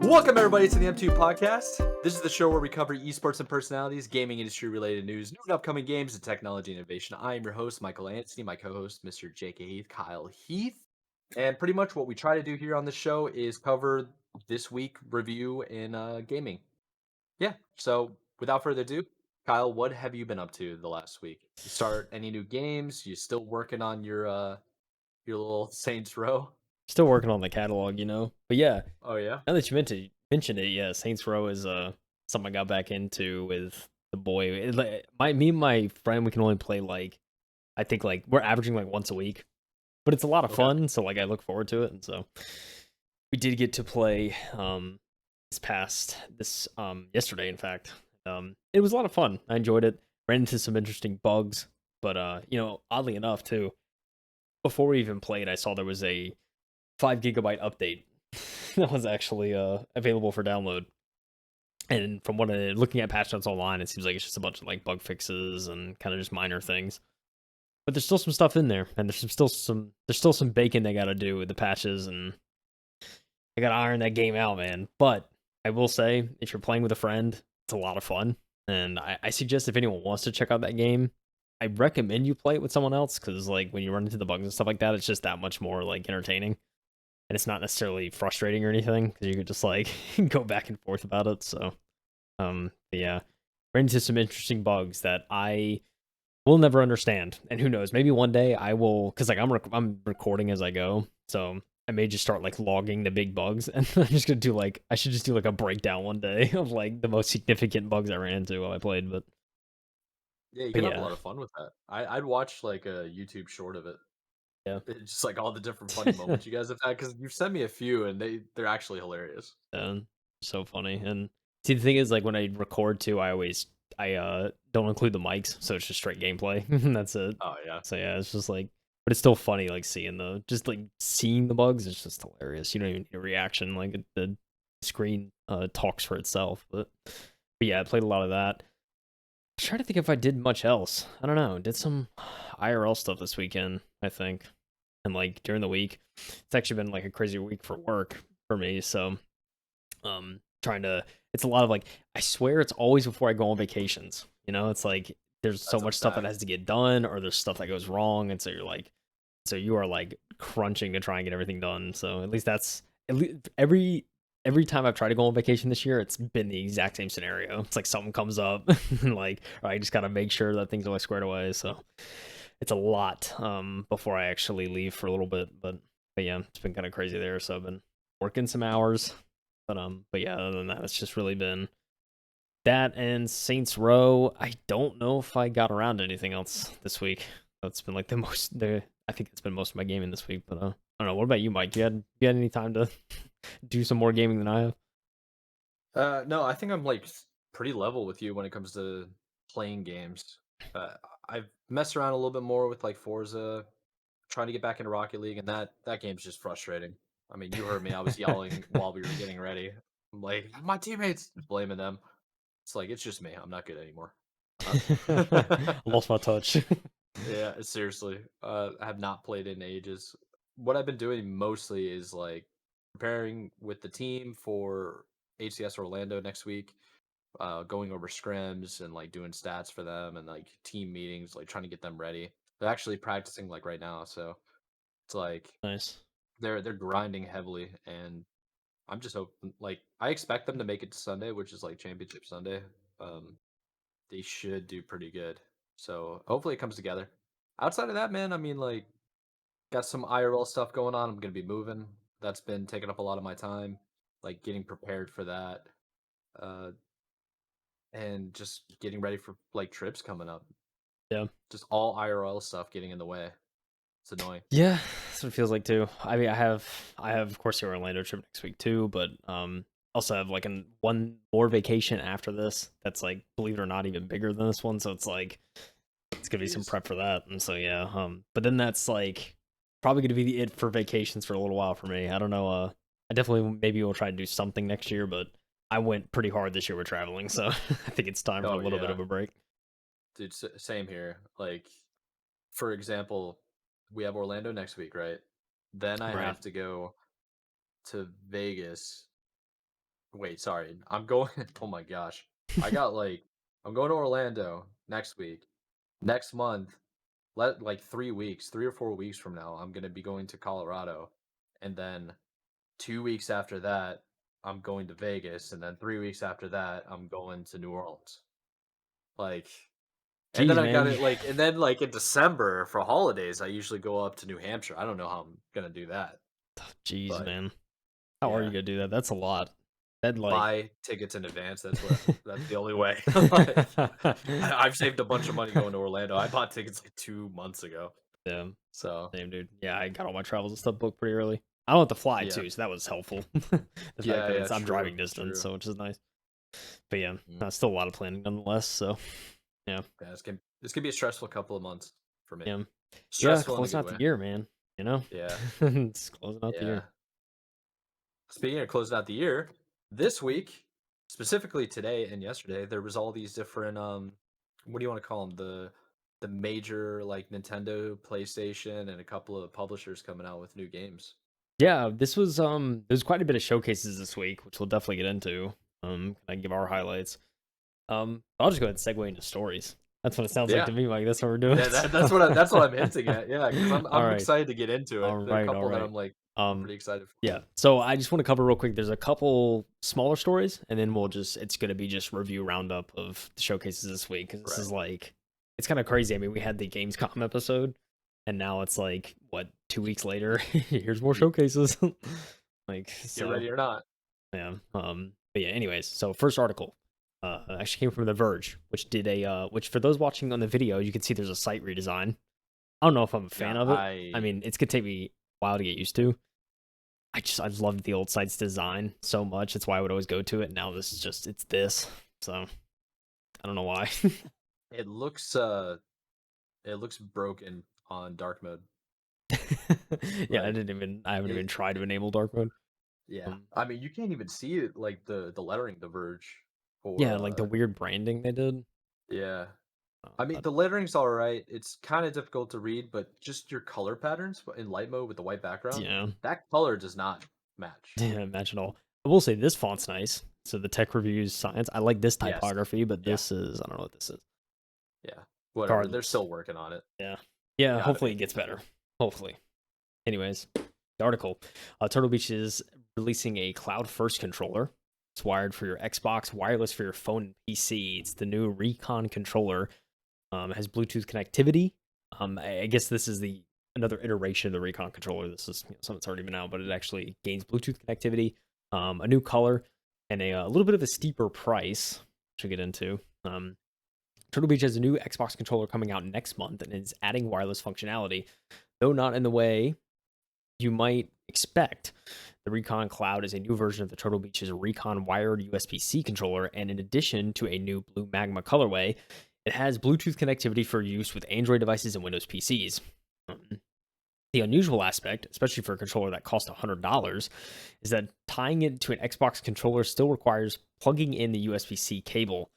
Welcome everybody to the M2 podcast. This is the show where we cover esports and personalities, gaming industry related news, new and upcoming games, and technology innovation. I am your host, Michael Anthony, my co-host, Mr. KyleHeath, Kyle Heath. And pretty much what we try to do here on the show is cover this week review in gaming. Yeah. So without further ado, Kyle, what have you been up to the last week? You start any new games? You still working on your little Saints Row? Still working on the catalog, But yeah, Oh yeah. now that you mentioned it, yeah, Saints Row is something I got back into with the boy. Me and my friend, we can only play I think we're averaging once a week, but it's a lot of Okay. fun. So I look forward to it, and so we did get to play this yesterday, in fact. It was a lot of fun. I enjoyed it. Ran into some interesting bugs, but oddly enough, too, before we even played, I saw there was a 5 GB update that was actually available for download. And from looking at patch notes online, it seems like it's just a bunch of bug fixes and kind of just minor things. But there's still some stuff in there, and there's still some bacon they got to do with the patches, and they got to iron that game out, man. But I will say, if you're playing with a friend, it's a lot of fun, and I suggest if anyone wants to check out that game, I recommend you play it with someone else because when you run into the bugs and stuff like that, it's just that much more entertaining. And it's not necessarily frustrating or anything because you could just go back and forth about it. So, yeah, ran into some interesting bugs that I will never understand. And who knows, maybe one day I will, because I'm recording as I go, so I may just start logging the big bugs, and I'm just gonna do I should just do a breakdown one day of the most significant bugs I ran into while I played. Yeah, you But can have a yeah, lot of fun with that. I'd watch like a YouTube short of it. yeah. It's just like all the different funny moments you guys have had because you've sent me a few and they're actually hilarious. And so funny. And see, the thing is, when I record too, I don't include the mics, so it's just straight gameplay. That's it. Oh yeah. So yeah, it's just but it's still funny, seeing seeing the bugs. It's just hilarious. You don't even need a reaction. The screen talks for itself. But yeah, I played a lot of that. I'm trying to think if I did much else. I don't know. Did some IRL stuff this weekend, I think, and during the week. It's actually been a crazy week for work for me. So trying to it's a lot of I swear it's always before I go on vacations. It's there's so That's a much stuff that fact. has to get done, or there's stuff that goes wrong, and so you are crunching to try and get everything done. So at least that's at least every time I've tried to go on vacation this year, it's been the exact same scenario. It's something comes up and or I just gotta make sure that things are squared away. So it's a lot before I actually leave for a little bit. But yeah, it's been kind of crazy there. So I've been working some hours. But yeah, other than that, it's just really been that and Saints Row. I don't know if I got around to anything else this week. That's been I think it's been most of my gaming this week. But I don't know. What about you, Mike? You had any time to do some more gaming than I have? No, I think I'm pretty level with you when it comes to playing games. I've messed around a little bit more with Forza, trying to get back into Rocket League, and that game's just frustrating. I mean, you heard me. I was yelling while we were getting ready. I'm like, my teammates, blaming them. It's it's just me. I'm not good anymore. I lost my touch. Yeah, seriously. I have not played in ages. What I've been doing mostly is preparing with the team for HCS Orlando next week, going over scrims and doing stats for them and team meetings, trying to get them ready. They're actually practicing right now, so it's Nice. they're grinding heavily, and I'm just hoping I expect them to make it to Sunday, which is Championship Sunday. Um, they should do pretty good. So hopefully it comes together. Outside of that, man, I mean, got some IRL stuff going on. I'm gonna be moving. That's been taking up a lot of my time, getting prepared for that, uh, and just getting ready for trips coming up. Yeah. Just all IRL stuff getting in the way. It's annoying. Yeah, that's what it feels like too. I mean, I have of course your Orlando trip next week too, but also have one more vacation after this that's believe it or not even bigger than this one, so it's gonna be some Jeez. prep for that. And so yeah, but then that's probably gonna be it for vacations for a little while for me. I don't know. I definitely maybe will try to do something next year, but I went pretty hard this year with traveling, so I think it's time for a Oh little bit yeah, of a break. dude. Same here. For example, we have Orlando next week, right? Then I Right. have to go to Vegas wait, sorry. I'm going. Oh my gosh, I got like I'm going to Orlando next week. Next month, like 3 weeks, 3 or 4 weeks from now, I'm gonna be going to Colorado, and then 2 weeks after that, I'm going to Vegas, and then 3 weeks after that, I'm going to New Orleans. Like, and then Jeez, I got man. it like, and then like in December for holidays, I usually go up to New Hampshire. I don't know how I'm gonna do that, Jeez, but man. How are you yeah, gonna do that? That's a lot. That like buy tickets in advance. That's the only way. Like, I've saved a bunch of money going to Orlando. I bought tickets like 2 months ago. Yeah, So same dude. Yeah, I got all my travels and stuff booked pretty early. I don't have to fly yeah, too, so that was helpful. The fact yeah, that yeah. I'm True, driving distance, true. so which is nice. But yeah, Mm. still a lot of planning nonetheless. So yeah, Yeah, this can be a stressful couple of months for me. yeah, yeah. Stressful in a Closing good out the way. year, man. You know, Yeah, it's closing out the yeah. year. Speaking of closing out the year, this week, specifically today and yesterday, there was all these different what do you want to call them? The major like Nintendo, PlayStation, and a couple of publishers coming out with new games. Yeah, this was there's quite a bit of showcases this week, which we'll definitely get into. I can give our highlights. I'll just go ahead and segue into stories. That's what it sounds like Yeah. to me, Mike. That's what we're doing. Yeah, that's what I'm hinting at. Yeah, because I'm All I'm right, excited to get into all it. There are a right, all couple that right. I'm like I'm Um, pretty excited for. yeah. So I just want to cover real quick. There's a couple smaller stories, and then it's gonna be just review roundup of the showcases this week because this Right. is like it's kind of crazy. I mean, we had the Gamescom episode, and now it's like what 2 weeks later. Here's more Ye- showcases. Like Get so. ready or not. Yeah. But yeah, anyways, so first article actually came from The Verge, which did which for those watching on the video, you can see there's a site redesign. I don't know if I'm a fan Yeah, of it. I I mean, it's gonna take me a while to get used to. I loved the old site's design so much. That's why I would always go to it. Now this is just it's this. So I don't know why. it looks broken on dark mode. Yeah, Like I haven't even it, tried to enable dark mode. yeah. Um, I mean, you can't even see it like the lettering, The Verge, or yeah, like the weird branding they did. yeah. I mean, But the lettering's all right. It's kind of difficult to read, but just your color patterns in light mode with the white background, yeah. that color does not match. Yeah, imagine all. I will say this font's nice. So the tech reviews science. I like this Yes. typography, but Yeah. this is I don't know what this is. Yeah. Whatever. They're Regardless. still working on it. Yeah. Yeah, Gotta hopefully be. it gets better. Hopefully. Anyways, the article. Turtle Beach is releasing a cloud first controller. It's wired for your Xbox, wireless for your phone and PC. It's the new Recon controller. It has Bluetooth connectivity. I guess this is the another iteration of the Recon controller. This is something that's already been out, but it actually gains Bluetooth connectivity, a new color, and a little bit of a steeper price, which we'll get into. Turtle Beach has a new Xbox controller coming out next month and is adding wireless functionality, though not in the way you might expect. The Recon Cloud is a new version of the Turtle Beach's Recon wired USB-C controller, and in addition to a new Blue Magma colorway, it has Bluetooth connectivity for use with Android devices and Windows PCs. The unusual aspect, especially for a controller that costs $100, is that tying it to an Xbox controller still requires plugging in the USB-C cable.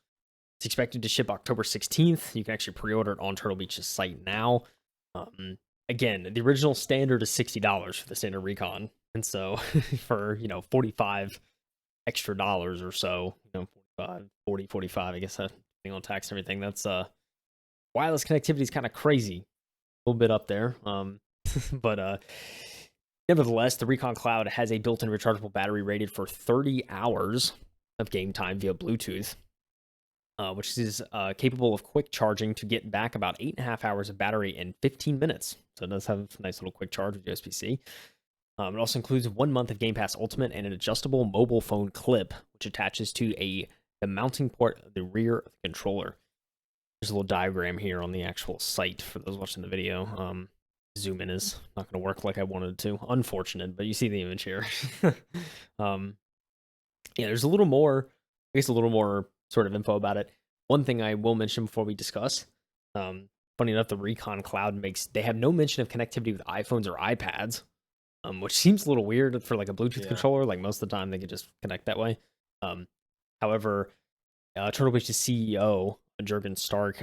It's expected to ship October 16th. You can actually pre-order it on Turtle Beach's site now. Again, the original standard is $60 for the standard Recon. And so for, 45 extra dollars or so, 45, 40, 45, I guess, depending on tax and everything, that's wireless connectivity is kind of crazy. A little bit up there. But nevertheless, the Recon Cloud has a built-in rechargeable battery rated for 30 hours of game time via Bluetooth, which is capable of quick charging to get back about 8.5 hours of battery in 15 minutes. So it does have a nice little quick charge with USB-C. It also includes 1 month of Game Pass Ultimate and an adjustable mobile phone clip, which attaches to the mounting port of the rear of the controller. There's a little diagram here on the actual site for those watching the video. Zoom in is not going to work like I wanted to. Unfortunate, but you see the image here. Yeah, there's a little more, I guess, a little more sort of info about it. One thing I will mention before we discuss, funny enough, the Recon Cloud they have no mention of connectivity with iPhones or iPads, which seems a little weird for like a Bluetooth Yeah. controller. Like most of the time, they could just connect that way. However, Turtle Beach's CEO, Jurgen Stark,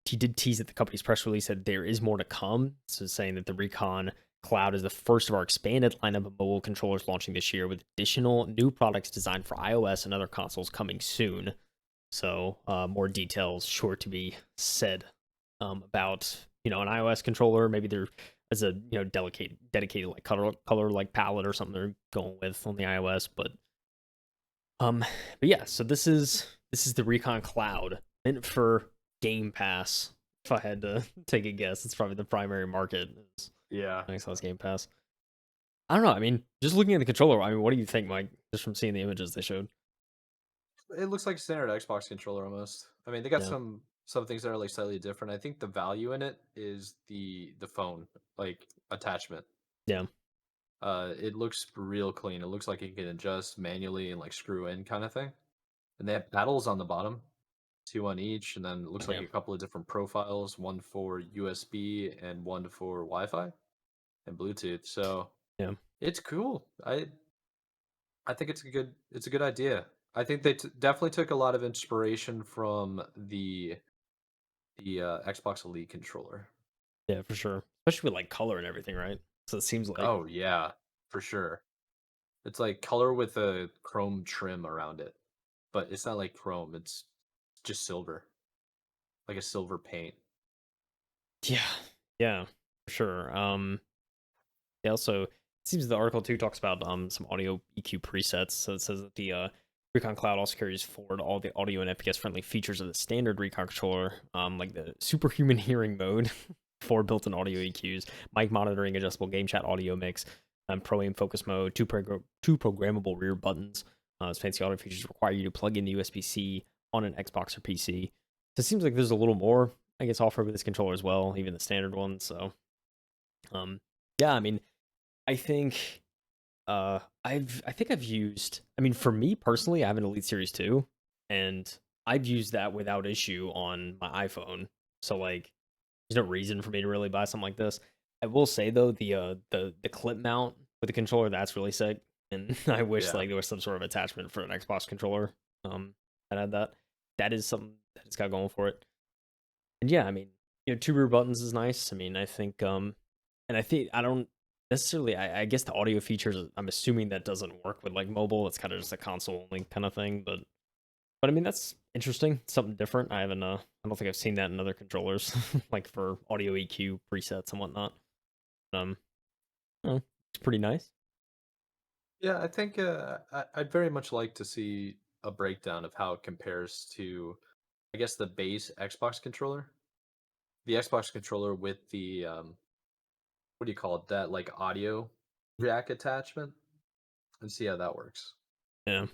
he did tease at the company's press release that there is more to come. So saying that the Recon Cloud is the first of our expanded lineup of mobile controllers launching this year, with additional new products designed for iOS and other consoles coming soon. So more details sure to be said about an iOS controller. Maybe there is a dedicated like color like palette or something they're going with on the iOS. But yeah, so this is the Recon Cloud meant for Game Pass. If I had to take a guess, it's probably the primary market is Yeah. Xbox Game Pass. I don't know. I mean, just looking at the controller, I mean, what do you think, Mike? Just from seeing the images they showed. It looks like a standard Xbox controller almost. I mean, they got Yeah, some things that are like slightly different. I think the value in it is the phone like attachment. yeah, It looks real clean. It looks like it can adjust manually and like screw in kind of thing. And they have paddles on the bottom, two on each, and then it looks like yeah, a couple of different profiles, one for USB and one for Wi-Fi and Bluetooth. So yeah, it's cool. I think it's a good idea. I think they definitely took a lot of inspiration from the Xbox Elite controller. yeah, for sure. Especially with like color and everything, right? So it seems like Oh yeah, for sure. It's like color with a chrome trim around it, but it's not like chrome. It's just silver, like a silver paint. yeah, yeah, for sure. They also, it seems the article too talks about some audio EQ presets. So it says that the Recon Cloud also carries forward all the audio and FPS friendly features of the standard Recon controller, like the superhuman hearing mode, four built-in audio EQs, mic monitoring, adjustable game chat audio mix, pro aim focus mode, two programmable rear buttons. Those fancy audio features require you to plug in the USB-C on an Xbox or PC. So it seems like there's a little more, I guess, offered with this controller as well, even the standard one. So, yeah, I mean, I think I think I've used, I mean, for me personally, I have an Elite Series 2, and I've used that without issue on my iPhone. So like there's no reason for me to really buy something like this. I will say though, the clip mount with the controller, that's really sick. And I wish Yeah, like there was some sort of attachment for an Xbox controller. That had that. That is something that it's got going for it. And yeah, I mean, two rear buttons is nice. I mean, I think and I think I don't necessarily I guess the audio features, I'm assuming that doesn't work with like mobile. It's kind of just a console only kind of thing, but I mean that's interesting, something different. I don't think I've seen that in other controllers like for audio EQ presets and whatnot. Um, oh, it's pretty nice. yeah. I think I'd very much like to see a breakdown of how it compares to, I guess, the base Xbox controller, the Xbox controller with the what do you call it? That like audio jack attachment, and see how that works. Yeah.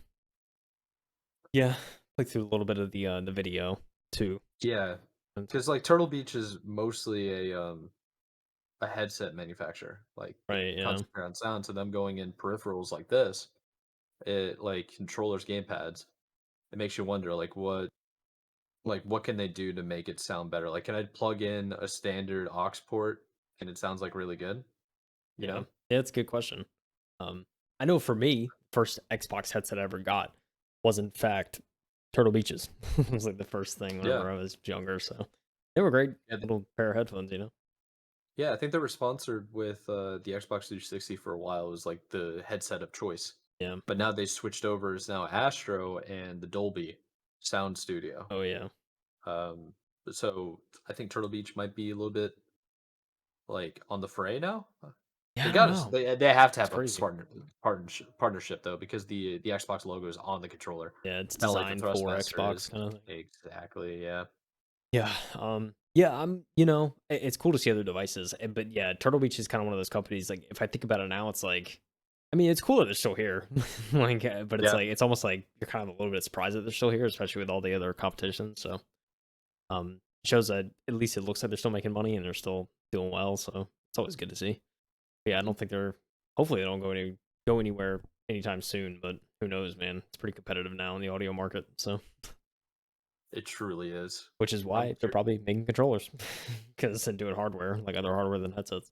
Yeah. Click through a little bit of the video too. Yeah, And because like Turtle Beach is mostly a headset manufacturer. Like they right, yeah. concentrate on sound, so them going in peripherals like this, it like controllers, gamepads. It makes you wonder like what can they do to make it sound better? Like, can I plug in a standard aux port and it sounds like really good? You Yeah. know? Yeah, that's a good question. Um, I know for me, first Xbox headset I ever got was in fact Turtle Beaches. It was like the first thing Yeah. whenever I was younger. So they were great Yeah, little pair of headphones. yeah, I think they were sponsored with the Xbox 360 for a while. It was like the headset of choice. Yeah. But now they switched over. It's now Astro and the Dolby Sound Studio. Oh yeah. Um, so I think Turtle Beach might be a little bit like on the fray now. Yeah, They I don't got us. know. They have to It's have a crazy. partnership though because the Xbox logo is on the controller. Yeah, it's Kind of like the designed for Thrustmaster Xbox is. kind of thing. Exactly. Yeah. Yeah. Yeah, it's cool to see other devices. But yeah, Turtle Beach is kind of one of those companies, like if I think about it now, it's like I mean, it's cool that they're still here. Like but it's Yeah. like it's almost like you're kind of a little bit surprised that they're still here, especially with all the other competition. So shows that at least it looks like they're still making money and they're still doing well. So it's always good to see. But yeah, I don't think they're. Hopefully, they don't go anywhere anytime soon. But who knows, man? It's pretty competitive now in the audio market. So, It truly is. which is I'm why they're cur- probably making controllers because they're doing hardware like other hardware than headsets.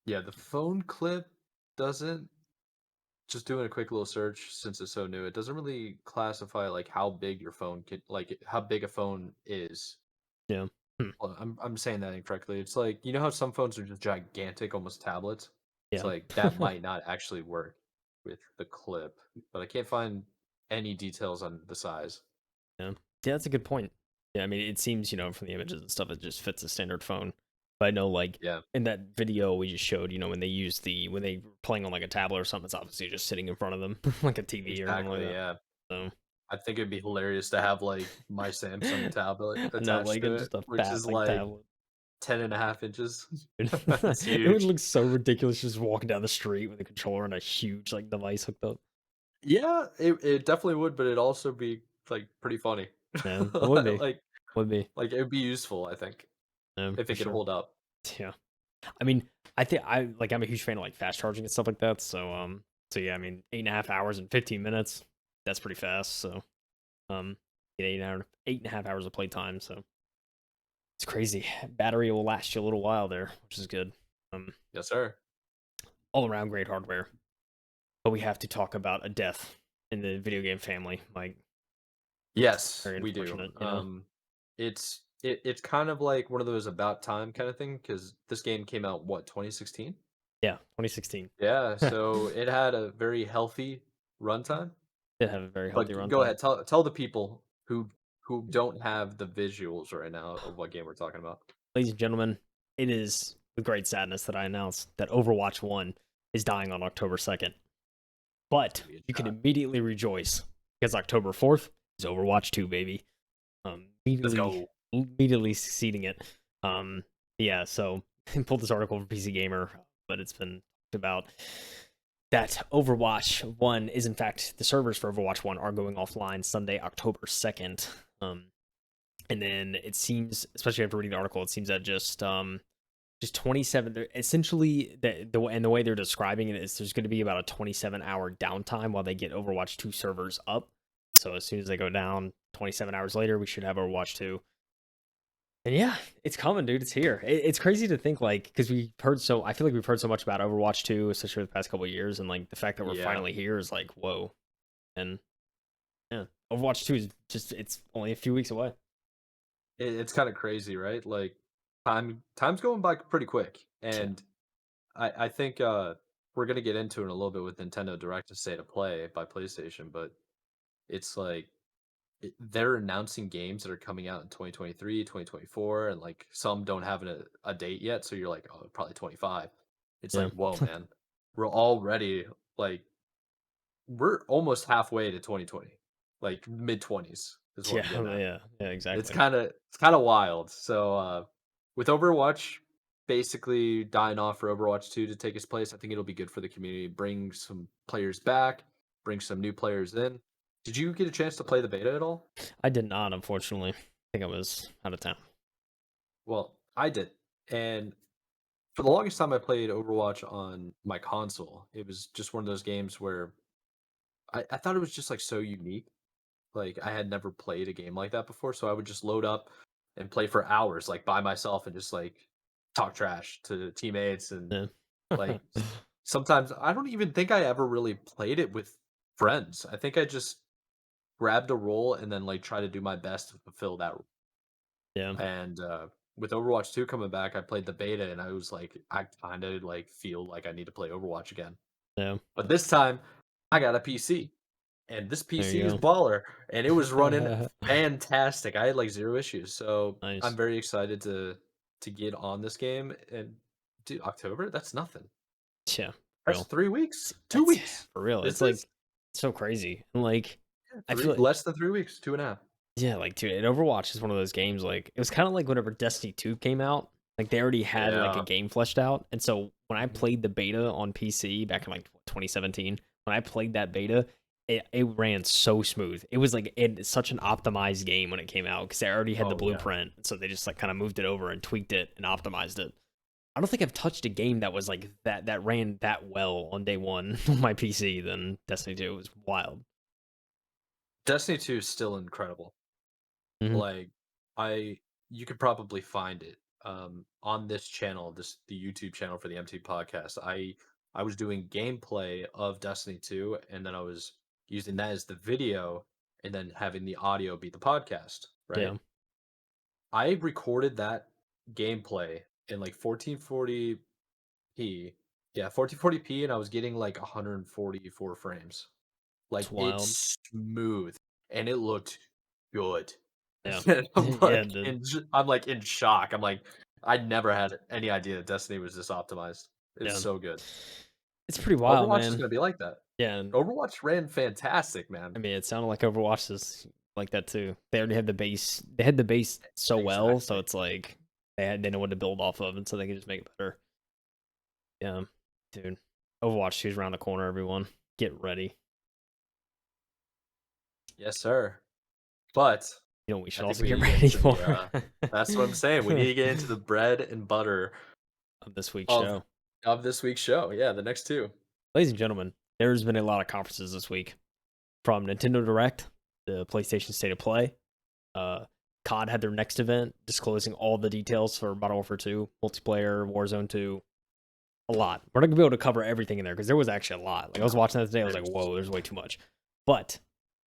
yeah, the phone clip doesn't just doing a quick little search since it's so new, it doesn't really classify like how big your phone can like how big a phone is. Yeah. Hmm. Well, I'm saying that incorrectly. It's like, you know how some phones are just gigantic, almost tablets? It's Yeah. like that might not actually work with the clip, but I can't find any details on the size. Yeah. Yeah, that's a good point. Yeah, I mean, it seems, from the images and stuff, it just fits a standard phone. But I know, like, Yeah, in that video we just showed, when they were playing on like a tablet or something, it's obviously just sitting in front of them, like a TV or something like exactly. that. Yeah. So, I think it'd be hilarious to have like my Samsung tablet not attached like to it's it, just a which fat is like like tablet. 10.5 inches. It's It would huge. look so ridiculous just walking down the street with a controller and a huge like device hooked up. Yeah, it definitely would, but it'd also be like pretty funny. Yeah, it would be. Like Would be. like it would be useful, I think, if For it could sure. hold up. Yeah. I mean, I think I'm a huge fan of like fast charging and stuff like that. So yeah, I mean 8.5 hours and 15 minutes. That's pretty fast. So get 8.5 hours of playtime. So it's crazy. Battery will last you a little while there, which is good. Um Yes, sir. all around great hardware. But we have to talk about a death in the video game family. Like Yes, very we do. unfortunate. It's kind of like one of those about time kind of thing because this game came out what 2016. Yeah, 2016. Yeah, so it had a very healthy runtime. Did have a very But healthy go runtime. ahead, tell the people who don't have the visuals right now of what game we're talking about. Ladies and gentlemen, it is with great sadness that I announce that Overwatch 1 is dying on October 2nd. But Give me you a can shot. immediately rejoice because October 4th is Overwatch 2, baby. Let's Immediately, go. immediately succeeding it. Um, yeah, so I pulled this article from PC Gamer, but it's been talked about that Overwatch 1 is in fact the servers for Overwatch 1 are going offline Sunday, October 2nd. And then it seems, especially after reading the article, it seems that just 27 essentially the way they're describing it is there's going to be about a 27-hour downtime while they get Overwatch 2 servers up. So as soon as they go down 27 hours later, we should have Overwatch 2. And yeah, it's coming, dude. It's here. It's crazy to think, like, because I feel like we've heard so much about Overwatch 2, especially the past couple of years, and like the fact that we're Yeah, finally here is like, whoa. And yeah, Overwatch 2 is it's only a few weeks away. it's kind of crazy, right? Like time's going by pretty quick, Yeah. and I think we're gonna get into it in a little bit with Nintendo Direct to State of Play by PlayStation, but it's like they're announcing games that are coming out in 2023, 2024, and like some don't have a date yet, so you're like, oh, probably 25. It's Yeah. like, whoa, man, we're already like we're almost halfway to 2020, like mid 20s is what I'm Yeah, getting at. yeah, It's exactly. kind of it's kind of wild. So with Overwatch basically dying off for Overwatch 2 to take its place, I think it'll be good for the community. Bring some players back, bring some new players in. Did you get a chance to play the beta at all? I did not, unfortunately. I think I was out of town. Well, I did. And for the longest time I played Overwatch on my console. It was just one of those games where I thought it was just like so unique. Like I had never played a game like that before, so I would just load up and play for hours, like by myself, and just like talk trash to teammates and Yeah. like sometimes I don't even think I ever really played it with friends. I think I just grabbed a role and then like try to do my best to fulfill that. Yeah, And with Overwatch 2 coming back, I played the beta and I was like, I kind of like feel like I need to play Overwatch again. yeah. But this time, I got a PC. And this There PC is you baller, and it was running go. fantastic. I had like zero issues, so I'm Nice. very excited to get on this game. And dude, October? That's nothing. Yeah, That's real. 3 weeks, two That's weeks. for real. Is It's this like so crazy. And like I three? feel like Less than 3 weeks, 2.5. yeah, like dude, and Overwatch is one of those games like it was kind of like whenever Destiny 2 came out. Like they already had like a Yeah. game fleshed out. And so when I Mhm. played the beta on PC back in like 2017, when I played that beta, it ran so smooth. It was like such an optimized game when it came out because they already had the Oh yeah. blueprint. So they just like kind of moved it over and tweaked it and optimized it. I don't think I've touched a game that was like that ran that well on day one on my PC than Destiny 2. It was wild. Destiny 2 is still incredible. Hmm. Like I you could probably find it on this channel, the YouTube channel for the MT podcast. I was doing gameplay of Destiny 2 and then I was using that as the video and then having the audio be the podcast, right? Yeah. I recorded that gameplay in like 1440p. Yeah, 1440p, and I was getting like 144 frames. It's Like wild. it's smooth and it looked good. Yeah. And Yeah, the I'm like in shock. I'm like, I never had any idea that Destiny was this optimized. It's yeah. so good. It's pretty wild, Overwatch is man. gonna be like that. Yeah, and Overwatch ran fantastic, man. I mean, it sounded like Overwatch is like that too. They already had the base. They had the base so well, so Exactly. it's like they know what to build off of, and so they can just make it better. Yeah, dude. Overwatch 2's around the corner. Everyone, get ready. Yes, sir. But You know what we I should think also we need get to get ready into for the that's what I'm saying. We need to get into the bread and butter of this week's of show. this week's show. Yeah, the next two. Ladies and gentlemen, there's been a lot of conferences this week, from Nintendo Direct, the PlayStation State of Play. COD had their next event, disclosing all the details for Modern Warfare 2, multiplayer, Warzone 2. A lot. We're not gonna be able to cover everything in there because there was actually a lot. Like I was watching that today, I was like, There's whoa, there's way too much. But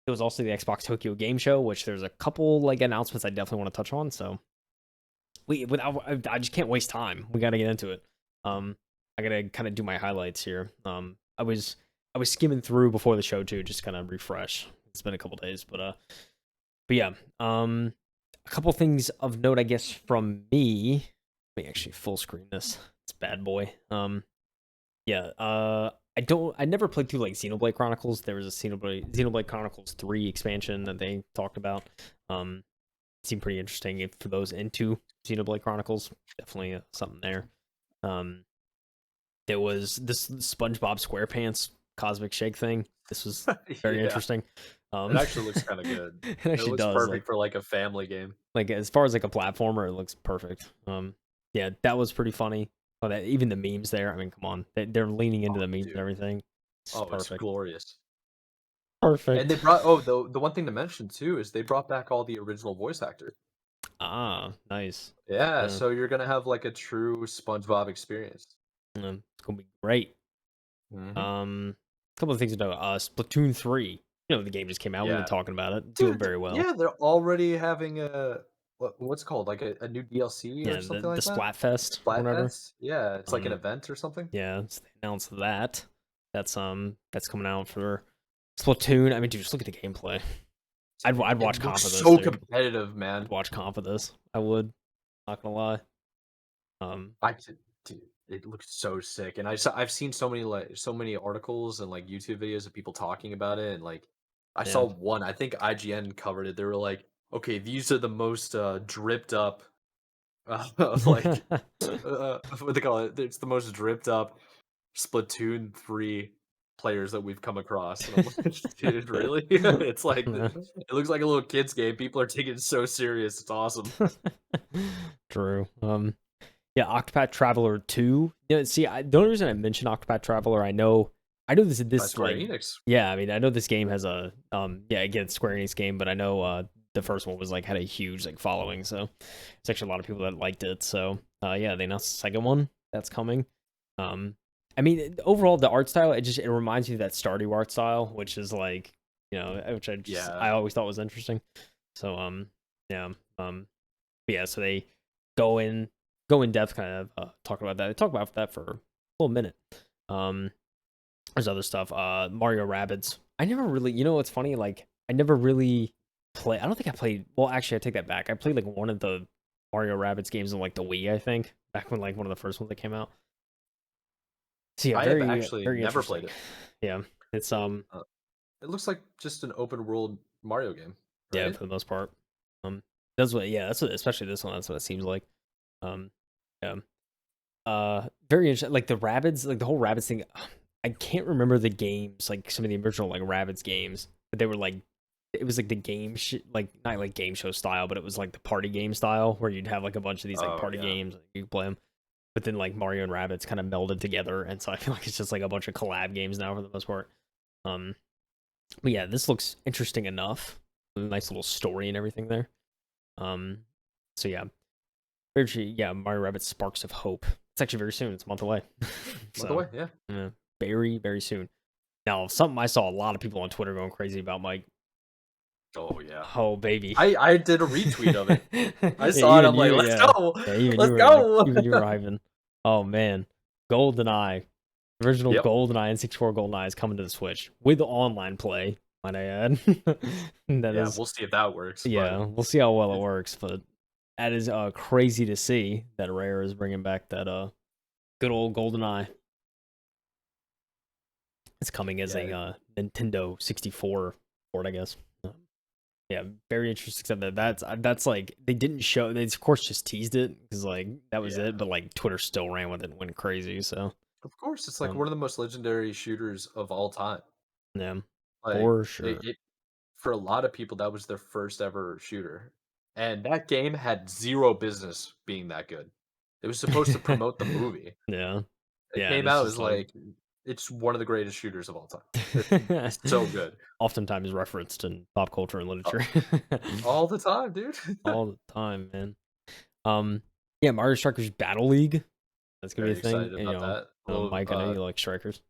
it was also the Xbox Tokyo Game Show, which there's a couple like announcements I definitely want to touch on. So I just can't waste time. We got to get into it. I gotta kind of do my highlights here. I was skimming through before the show too, just kind of refresh. It's been a couple days, but yeah. A couple things of note, I guess, from me. Let me actually full screen this. It's bad boy. Yeah. I never played through like Xenoblade Chronicles. There was a Xenoblade Chronicles 3 expansion that they talked about. It seemed pretty interesting. If for those into Xenoblade Chronicles, definitely something there. Um, there was this SpongeBob SquarePants Cosmic Shake thing. This was very yeah. interesting. It actually looks kind of good. It It actually looks does. perfect for like a family game. Like as far as like a platformer, it looks perfect. Yeah, that was pretty funny. Oh, that even the memes there. I mean, come on, they're leaning into Oh, the memes and dude. everything. It's Oh, it's perfect. glorious. And they Perfect. brought the one thing to mention too is they brought back all the original voice actors. Ah, nice. Yeah, Yeah, so you're gonna have like a true SpongeBob experience. it's gonna be great. Hmm. A couple of things to know. Splatoon 3. You know, the game just came out. We've been Yeah, talking about it. Doing dude. very well. Yeah, they're already having a what's it called like a new DLC or Yeah, the something the like that. Splatfest, whatever. Splatfest. Yeah, it's like an Um, event or something. yeah, so they announced that. That's coming out for Splatoon. I mean, dude, just look at the gameplay. I'd watch It comp looks of this, so dude. competitive, I'd man. watch comp of this. I would. Not gonna lie. Um, Dude, it looks so sick, and I've seen so many articles and like YouTube videos of people talking about it, and like I saw yeah. one. I think IGN covered it. They were like, "Okay, these are the most dripped up, like what they call it. It's the most dripped up Splatoon 3 players that we've come across." And I'm like, "Dude, really?" It's like it looks like a little kids game. People are taking it so serious. It's awesome. True. Yeah, Octopath Traveler 2. Yeah, see, the only reason I mention Octopath Traveler, I know By this Square like, Enix. yeah, I mean, I know this game has a yeah, again, it's Square Enix game, but I know the first one was like had a huge like following, so it's actually a lot of people that liked it. So, yeah, they announced the second one that's coming. Um, I mean, overall the art style, it reminds me of that Stardew art style, which is like, which Yeah. I always thought was interesting. So, yeah, yeah, so they go in go in depth, kind of talk about that. They talk about that for a little minute. Um, there's other stuff. Mario Rabbids. I never really, what's funny? Like, I never really play. I don't think I played. Well, actually, I take that back. I played like one of the Mario Rabbids games on like the Wii. I think back when like one of the first ones that came out. So yeah, I have very actually very never played interesting. it. Yeah, it's Uh, it looks like just an open world Mario game, yeah, right? for the most part. Um, that's what, especially this one. That's what it seems like. Um, yeah. Very interesting. Like the rabbits, like the whole rabbits thing. I can't remember the games, like some of the original like rabbits games, but they were like, it was like the like not like game show style, but it was like the party game style where you'd have like a bunch of these like Oh party yeah. games, you could play them. But then like Mario and Rabbits kind of melded together, and so I feel like it's just like a bunch of collab games now for the most part. Um, but yeah, this looks interesting enough. Nice little story and everything there. Um, so yeah, yeah, Mario Rabbit Sparks of Hope. It's actually very soon. It's a month away. By the So, way, yeah. yeah, very, very soon. Now, something I saw a lot of people on Twitter going crazy about, Mike. Oh yeah. Oh baby. I did a retweet of it. I Yeah, saw it. even I'm like, you, let's yeah. go, Yeah, even you let's were like, go. even you were hyping. Oh man. GoldenEye. Original Yep. GoldenEye and 64 GoldenEye is coming to the Switch with online play, might I add. That Yeah, is, we'll see if that works. yeah, But we'll see how well it it's, works, but that is crazy to see that Rare is bringing back that good old GoldenEye. It's coming as yeah, a Nintendo 64 port, I guess. Yeah, very interesting. That's like they didn't show. They of course just teased it because like that was yeah. it. But like Twitter still ran with it and went crazy. So Of course, it's like um, one of the most legendary shooters of all time. yeah, Like for sure. it for a lot of people, that was their first ever shooter, and that game had zero business being that good. It was supposed to promote the movie. Yeah, It yeah, and came it's out just as like like it's one of the greatest shooters of all time. It's so good. oftentimes referenced in pop culture and Uh, literature all the time, dude. all the time, man. Um, yeah, Mario Strikers Battle League. That's gonna be a Very thing. excited And, about that. Well, Mike, I know you like strikers.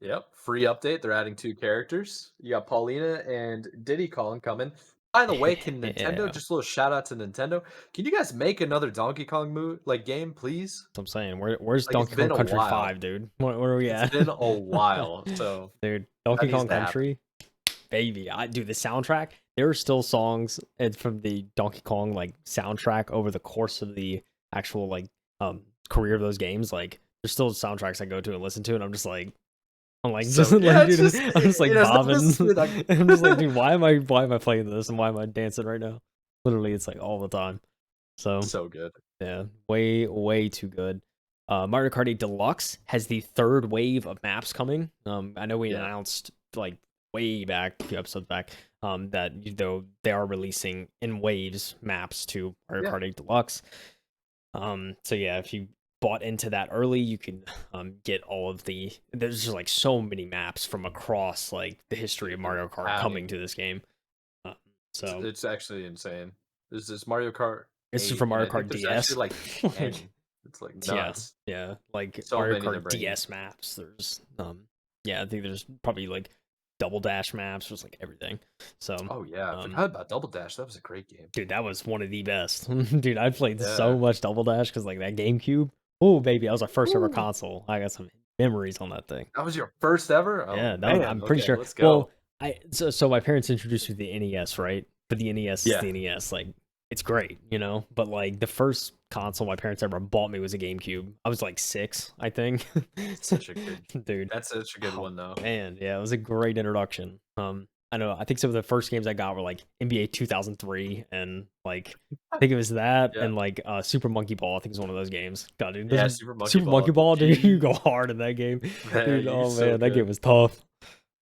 yep, free update. They're adding 2 characters. You got Paulina and Diddy Kong coming. By the way, can Nintendo, Yeah, just a little shout out to Nintendo. Can you guys make another Donkey Kong game, please? that's what I'm saying. Where's Like, it's Donkey Kong been a Country while. 5, dude? Where are we It's at? been a while, so Dude, that Donkey needs Kong to happen. Country, baby. I do the soundtrack. There are still songs from the Donkey Kong like soundtrack over the course of the actual like career of those games. Like there's still soundtracks I go to and listen to, and I'm like just So yeah, like it's dude, just I'm just it like has no bobbing. business being that I'm just like, good. dude, why am I playing this and why am I dancing right now? Literally, it's like all the time. So So good. yeah, way too good. Mario Kart 8 Deluxe has the third wave of maps coming. I know we Yeah. announced like way back, a few episodes back, that though they are releasing in waves maps to Mario Yeah. Kart 8 Deluxe. So yeah, if you bought into that early, you can get all of the. There's just like so many maps from across like the history of They're Mario Kart coming adding. to this game. Um, so It's actually insane. There's this Mario Kart this is 8, from and Mario I think Kart there's actually DS. like Like 10. It's like yeah, nuts. yeah. Like So Mario many they're Kart bringing. DS maps. There's yeah, I think there's probably like double dash maps. There's like everything. So Oh yeah, I um, forgot about Double Dash. That was a great game. dude, that was one of the best. Dude, I played so Yeah. much double dash because like that GameCube. Oh baby, that was our first ever Ooh, console. I got some memories on that thing. that was your first ever? Oh Yeah, that was, man. I'm pretty Okay, sure. let's Well, go. so my parents introduced me to the NES, right? But the NES is Yeah. the NES. Like it's great, you know. But like the first console my parents ever bought me was a GameCube. I was like 6, I think. Such a good Dude, That's such a good oh one though. man, yeah, it was a great introduction. I know. I think some of the first games I got were like NBA 2003, and like I think it was that, Yeah. and like Super Monkey Ball. I think it was one of those games. God, dude, Yeah, Super Monkey Super Monkey Ball. Ball, dude, you go Jeez. hard in that game, Man, dude. you're Oh so man, that game good. was tough.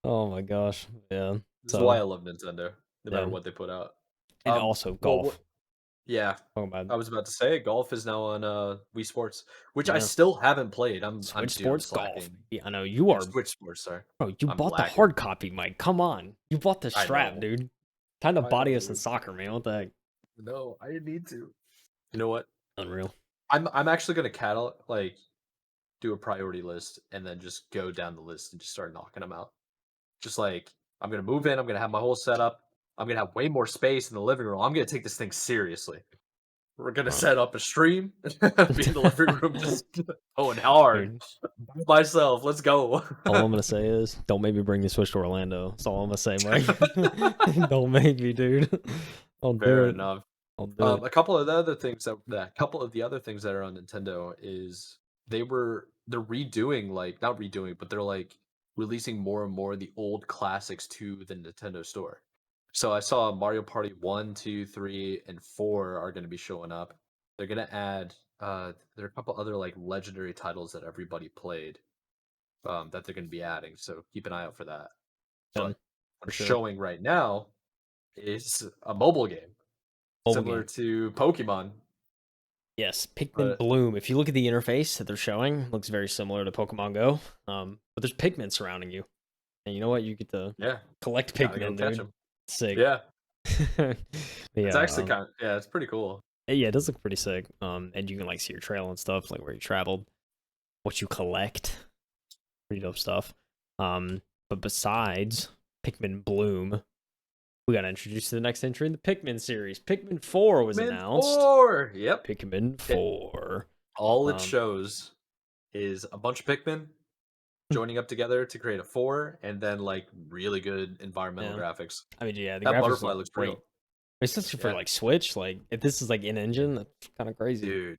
Oh my gosh, yeah. This is why So I love Nintendo, no matter yeah, what they put out. and also Well, what golf. yeah, Oh my, I was about to say golf is now on, Wii Sports, which I yeah. still haven't played. I'm Switch dude, I'm Sports Golf. slacking. Yeah, I know you Or are, Switch Sports, sorry. bro. You I'm bought the lacking. hard copy, Mike. Come on, you bought the I strap, know. dude. Time to I know, body us in dude. soccer, man. What the heck? No, I need to. You know what? Unreal. I'm actually gonna do a priority list and then just go down the list and just start knocking them out. Just like I'm gonna move in, I'm gonna have my whole setup. I'm gonna have way more space in the living room. I'm gonna take this thing seriously. We're gonna Bro. set up a stream, be in the living room just going hard Dude, by myself. Let's go. all I'm gonna say is, don't make me bring the Switch to Orlando. That's all I'm gonna say, Mike. Don't make me, dude. I'll do Fair it. enough. I'll do it. A couple of the other things that couple of the other things that are on Nintendo is they're redoing like not redoing, but they're like releasing more and more of the old classics to the Nintendo Store. So I saw Mario Party 1, 2, 3, and 4 are going to be showing up. They're going to add there are a couple other like legendary titles that everybody played that they're going to be adding. So keep an eye out for that. Yeah, But what I'm for sure. showing right now is a mobile game Mobile similar game. to Pokemon. Yes, Pikmin But Bloom. If you look at the interface that they're showing, it looks very similar to Pokemon Go. But there's Pikmin surrounding you, and you know what? You get to yeah, collect gotta go Pikmin, catch dude. them. Sick. Yeah, it's Yeah, actually yeah, it's pretty cool. yeah, it does look pretty sick. And you can like see your trail and stuff, like where you traveled, what you collect, pretty dope stuff. But besides Pikmin Bloom, we got introduced to the next entry in the Pikmin series. Pikmin 4 was Pikmin announced. 4. Yep. Pikmin 4. All it Um, shows is a bunch of Pikmin joining up together to create a 4, and then like really good environmental yeah. graphics. I mean, yeah, the That graphics butterfly look looks great. real. Especially for Yeah, like Switch. Like, if this is like in engine, that's kind of crazy. dude.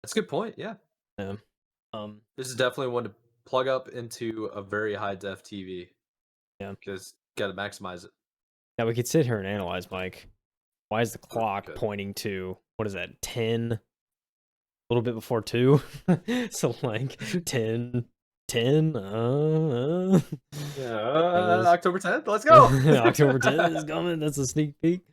That's a good point. Yeah. Yeah. Um, This is definitely one to plug up into a very high def TV yeah. because got to maximize it. Now we could sit here and analyze, Mike. Why is the We really clock could. pointing to what is that? 10, a little bit before 2. So like 10, 10. Yeah, There it is. October 10th. Let's go. October 10th is coming. That's a sneak peek.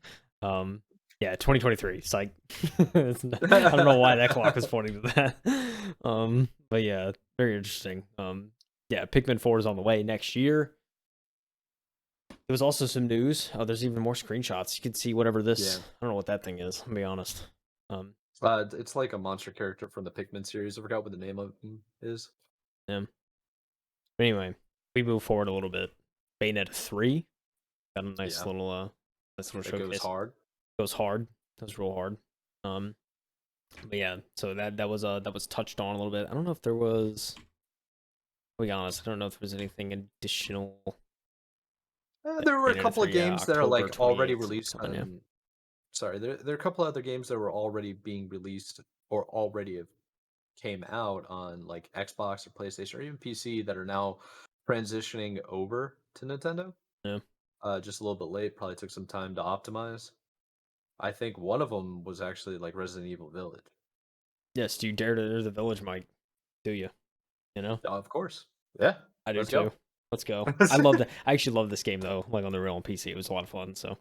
Yeah, 2023. It's like I don't know why that clock was pointing to that. But yeah, very interesting. Yeah, Pikmin 4 is on the way next year. There was also some news. Oh, there's even more screenshots. You can see whatever this. Yeah. I don't know what that thing is. I'll be honest. It's like a monster character from the Pikmin series. I forgot what the name of him is. Yeah. But anyway, we move forward a little bit. Bayonetta 3 got a nice little showcase. Goes hard. Goes hard. Goes real hard. But yeah, so that was touched on a little bit. I don't know if there was. To be honest, I don't know if there was anything additional. There were a Bayonetta couple of 3, yeah, games that are like October already 28th released. coming, yeah. Sorry, there are a couple other games that were already being released or already have came out on like Xbox or PlayStation or even PC that are now transitioning over to Nintendo. Yeah. Just a little bit late. Probably took some time to optimize. I think one of them was actually like Resident Evil Village. Yes, do you dare to enter the village, Mike? Do you? You know? Of course. Yeah. I do Let's too. go. Let's go. I love that. I actually love this game though, like on the real on PC. It was a lot of fun. So,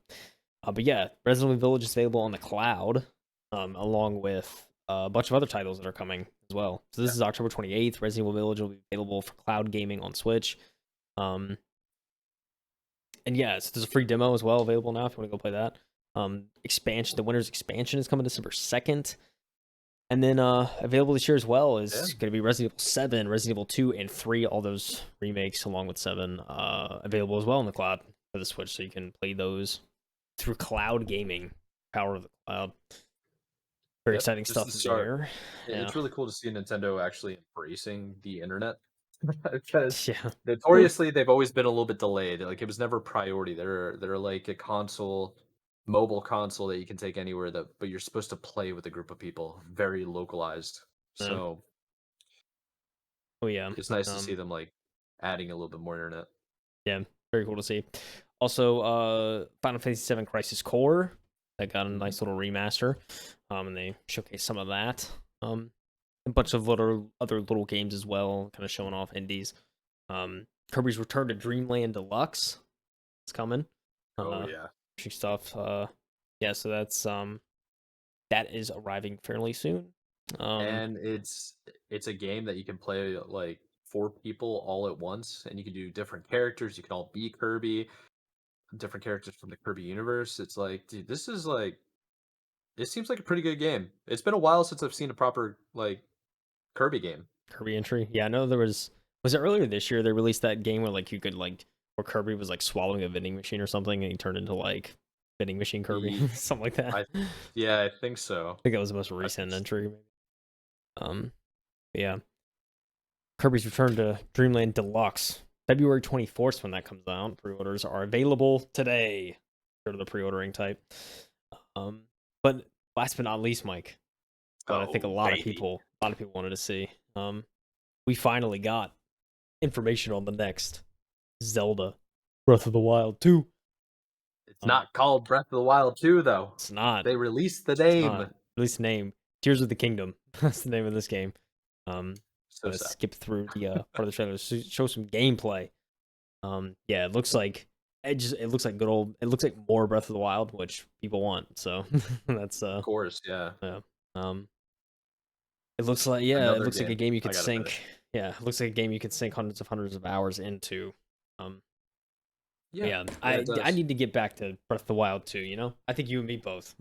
but yeah, Resident Evil Village is available on the cloud, along with a bunch of other titles that are coming as well. So this is October 28th. Resident Evil Village will be available for cloud gaming on Switch. And yeah, so there's a free demo as well available now if you want to go play that. Expansion, the winter's expansion is coming December 2nd. And then available this year as well is going to be Resident Evil 7, Resident Evil 2, and 3. All those remakes along with 7 available as well in the cloud for the Switch, so you can play those through cloud gaming. Power of the cloud. Very exciting stuff there. Yeah. It's really cool to see Nintendo actually embracing the internet. Because yeah, notoriously they've always been a little bit delayed. Like it was never a priority. They're like a mobile console that you can take anywhere but you're supposed to play with a group of people. Very localized. So oh yeah. it's nice to see them like adding a little bit more internet. Yeah, very cool to see. Also, Final Fantasy VII Crisis Core that got a nice little remaster. And they showcased some of that. A bunch of other little games as well, kind of showing off indies. Kirby's Return to Dreamland Deluxe is coming. Oh yeah. Stuff. Yeah, so that's that is arriving fairly soon. And it's a game that you can play like 4 people all at once, and you can do different characters. You can all be Kirby, different characters from the Kirby universe. It's like, dude, this seems like a pretty good game. It's been a while since I've seen a proper like Kirby game. Kirby entry. Yeah, I know there was it earlier this year they released that game where like you could like where Kirby was like swallowing a vending machine or something and he turned into like vending machine Kirby, something like that. I think so. I think that was the most recent entry. Yeah. Kirby's Return to Dreamland Deluxe. February 24th when that comes out. Pre-orders are available today. Go to the pre-ordering type. But last but not least, Mike, what I think a lot of people wanted to see. We finally got information on the next Zelda Breath of the Wild 2. It's not called Breath of the Wild 2 though. It's not. They released the name. Released the name. Tears of the Kingdom. That's the name of this game. Let's skip through the part of the trailer to show some gameplay. Yeah, it looks like it looks like more Breath of the Wild, which people want. So that's of course, yeah. It looks like like a game you could sink. Yeah, it looks like a game you could sink hundreds of hours into. I need to get back to Breath of the Wild too. You know, I think you and me both.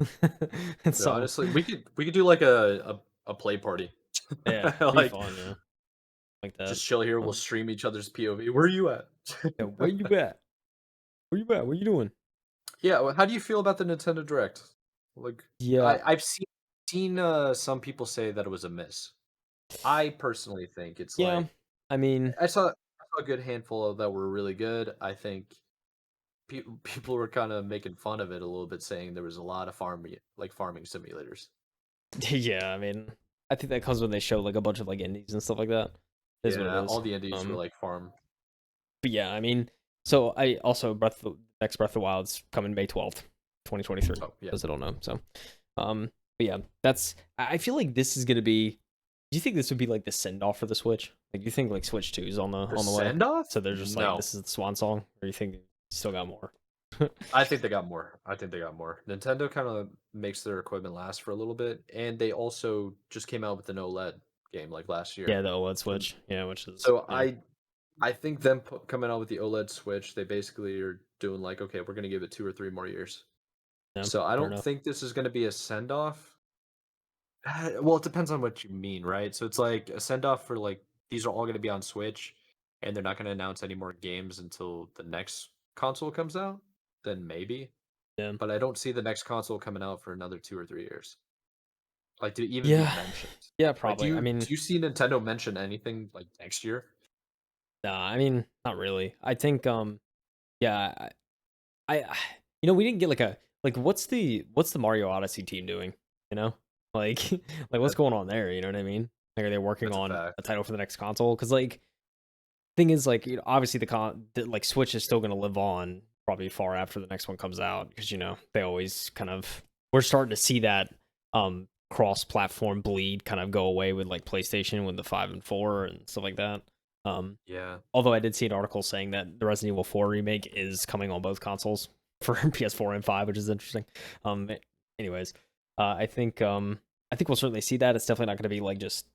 So honestly, we could do like a play party. Yeah, like fun, yeah. Like that. Just chill here. We'll stream each other's POV. Where are you at? Yeah, where you at? Where you at? What are you doing? Yeah, well, how do you feel about the Nintendo Direct? Like, Yeah, I've seen some people say that it was a miss. I personally think it's yeah. like I mean, I saw a good handful of that were really good. I think people were kind of making fun of it a little bit, saying there was a lot of farming simulators. yeah. I mean, I think that comes when they show like a bunch of like indies and stuff like that. Is what it Yeah, is. all the indies were like farm. But yeah, I mean, so I also next Breath of the Wild's coming May 12th, 2023. Oh yeah, Those that don't know. So, but yeah, that's. I feel like this is gonna be. Do you think this would be like the send off for the Switch? Like, do you think like Switch 2 is on the the way? send off? So they're just like, No, this is the swan song, or you think you still got more? I think they got more. I think they got more. Nintendo kind of makes their equipment last for a little bit, and they also just came out with an OLED game like last year. Yeah, the OLED So, Switch. Yeah, which is so I think them coming out with the OLED Switch, they basically are doing like, okay, we're gonna give it 2 or 3 more years. yeah, So I fair don't enough. think this is gonna be a send off. Well, it depends on what you mean, right? So it's like a send off for like these are all going to be on Switch, and they're not going to announce any more games until the next console comes out. Then maybe, Yeah, but I don't see the next console coming out for another 2 or 3 years. Like to even be yeah, mentioned. yeah. Like, do Probably. I you mean, do you see Nintendo mention anything like next year? nah. I mean, not really. I think yeah. I we didn't get like what's the Mario Odyssey team doing? You know, like like what's That, going on there? You know what I mean? Like, are they working that's a on fact. a title for the next console? Because like thing is like obviously like Switch is still gonna live on probably far after the next one comes out because they always kind of we're starting to see that cross platform bleed kind of go away with like PlayStation with the 5 and 4 and stuff like that. Um, Yeah, Although I did see an article saying that the Resident Evil 4 remake is coming on both consoles for PS4 and 5, which is interesting. Um, anyways, I think we'll certainly see that. It's definitely not going to be like just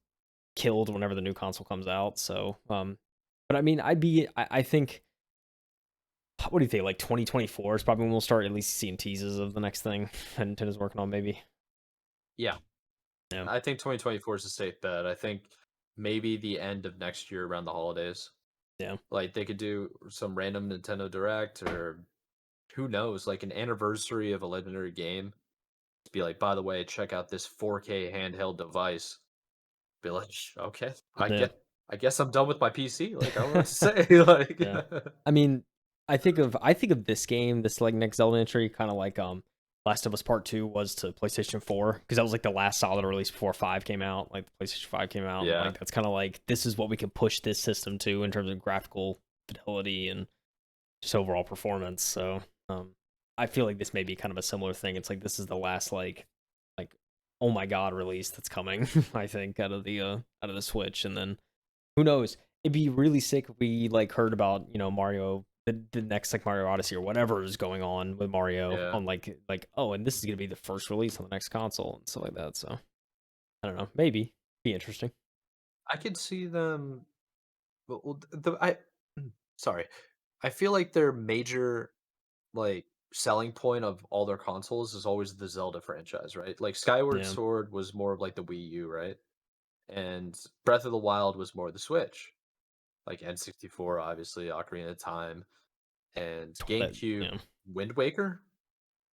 killed whenever the new console comes out. So, but I mean, I think, what do you think? Like 2024 is probably when we'll start at least seeing teases of the next thing that Nintendo's working on. Maybe. yeah. Yeah. I think 2024 is a safe bet. I think maybe the end of next year around the holidays. Yeah. Like they could do some random Nintendo Direct or who knows, like an anniversary of a legendary game. Be like, by the way, check out this 4K handheld device. Be like, okay, Yeah. I guess I'm done with my PC. Like, I don't know what to say. Like, Yeah. I mean, I think of this game, this like next Zelda entry, kind of like Last of Us Part 2 was to PlayStation 4 because that was like the last solid release before 5 came out. Like the PlayStation 5 came out, and yeah, like that's kind of like this is what we can push this system to in terms of graphical fidelity and just overall performance. So, I feel like this may be kind of a similar thing. It's like this is the last like oh my god release that's coming. I think out of the Switch, and then who knows? It'd be really sick if we like heard about Mario the next like Mario Odyssey or whatever is going on with Mario yeah. on like oh, and this is gonna be the first release on the next console and stuff like that. So I don't know, maybe be interesting. I could see them. I sorry. I feel like their major like selling point of all their consoles is always the Zelda franchise, right? Like Skyward Yeah, Sword was more of like the Wii U, right? And Breath of the Wild was more the Switch. Like N64, obviously, Ocarina of Time, and Twilight, GameCube, yeah, Wind Waker,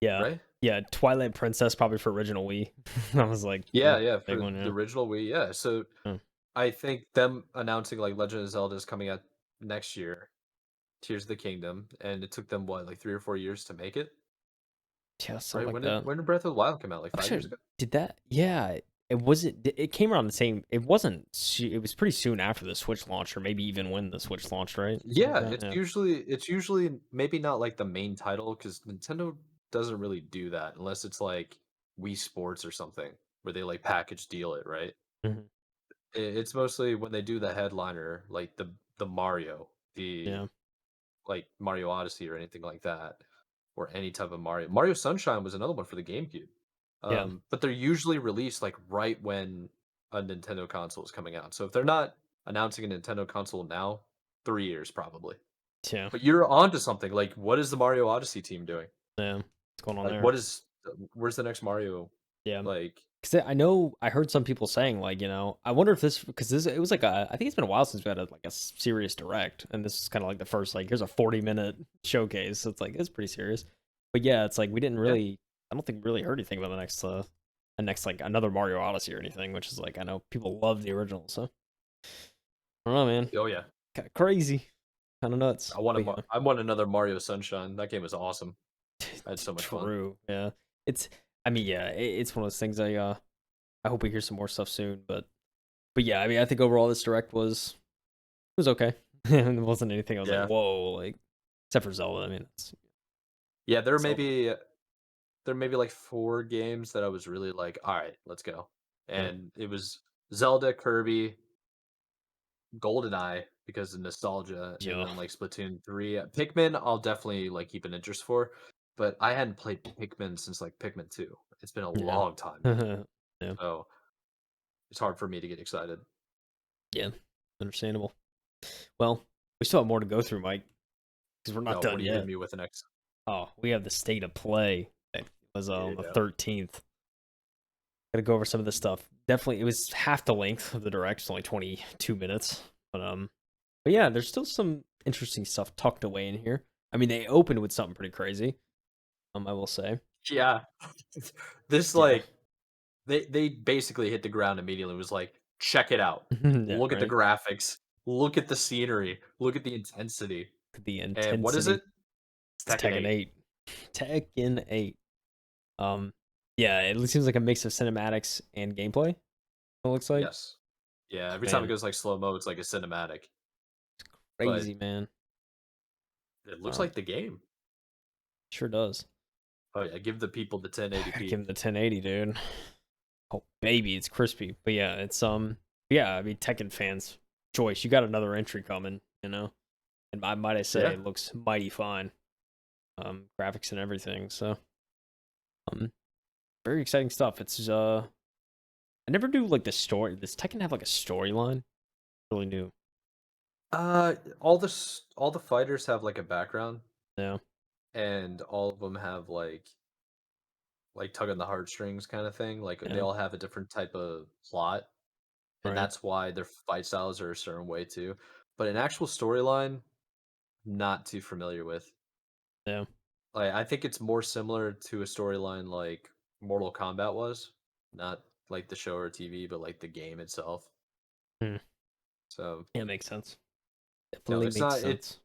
yeah, right? yeah. Twilight Princess probably for original Wii. That was like Yeah, yeah, big for one. the Yeah. original Wii, yeah. So Hmm. I think them announcing like Legend of Zelda is coming out next year, Tears of the Kingdom, and it took them what, like 3 or 4 years to make it, Yeah, right? something like that. When did Breath of the Wild come out? Like 5 years Actually, ago? did that? Yeah, it wasn't. It came around the same. It wasn't. It was pretty soon after the Switch launch, or maybe even when the Switch launched, right? Something Yeah, like that. Yeah. it's usually maybe not like the main title because Nintendo doesn't really do that unless it's like Wii Sports or something where they like package deal it, right? Mhm. It's mostly when they do the headliner, like the Mario, the Yeah. like Mario Odyssey or anything like that, or any type of Mario. Mario Sunshine was another one for the GameCube. Yeah. But they're usually released like right when a Nintendo console is coming out. So if they're not announcing a Nintendo console now, 3 years probably. Yeah. But you're onto something. Like, what is the Mario Odyssey team doing? Yeah. What's going on Like, there? where's the next Mario? Yeah. Like, Because I know I heard some people saying like I wonder if this because this it was like I think it's been a while since we had a serious direct, and this is kind of like the first like here's a 40-minute showcase. So it's like it's pretty serious. But yeah, it's like we didn't Yeah. really. I don't think we really heard anything about the next like another Mario Odyssey or anything, which is like I know people love the original, so I don't know, man. Oh yeah. Kind of crazy, kind of nuts. But yeah, I want another Mario Sunshine. That game was awesome. I had so much fun. true. Yeah, it's. I mean, yeah, it's one of those things. I hope we hear some more stuff soon, but yeah, I mean, I think overall this direct was okay. It wasn't anything I was like, Yeah. whoa, like except for Zelda. I mean, it's Yeah, Zelda. there may be like 4 games that I was really like, "All right, let's go." Yeah, And it was Zelda, Kirby, GoldenEye because of nostalgia, and yeah, then like Splatoon 3. Pikmin, I'll definitely like keep an interest for, but I hadn't played Pikmin since like Pikmin 2. It's been a yeah, long time, yeah, so it's hard for me to get excited. yeah. Understandable. Well, we still have more to go through, Mike, because we're not Yo, what done are you hitting yet. me with next? Oh, we have the state of play that was on the Yeah. 13th. Gotta go over some of this stuff. Definitely, it was half the length of the direct. It's only 22 minutes, but yeah, there's still some interesting stuff tucked away in here. I mean, they opened with something pretty crazy. I will say, Yeah. This yeah, like they basically hit the ground immediately. It was like, check it out. yeah, Look at the right. graphics. Look at the scenery. Look at the intensity. The And what is it? intensity. It's It's Tekken Tekken 8. 8. Tekken 8. Yeah, it seems like a mix of cinematics and gameplay. It looks like, Yes. Yeah, every time it man, goes like slow mo, it's like a cinematic. But crazy, man. it looks Um, like the game. sure does. Oh yeah, give the people the Give 1080p. him the 1080, dude. Oh, baby, it's crispy. But yeah, yeah, I mean, Tekken fans, choice. You got another entry coming, you know. And might I say, Yeah. it looks mighty fine. Graphics and everything. So, um, very exciting stuff. I never knew like the story. Does Tekken have like a storyline? Really new. All the fighters have like a background, Yeah. and all of them have like tug on the heartstrings kind of thing. Like they Yeah. all have a different type of plot, and Right. that's why their fight styles are a certain way too. But an actual storyline, not too familiar with. Yeah. Like I think it's more similar to a storyline like Mortal Kombat was, not like the show or TV, but like the game itself. Hmm. So Yeah, makes sense. no, Definitely makes sense.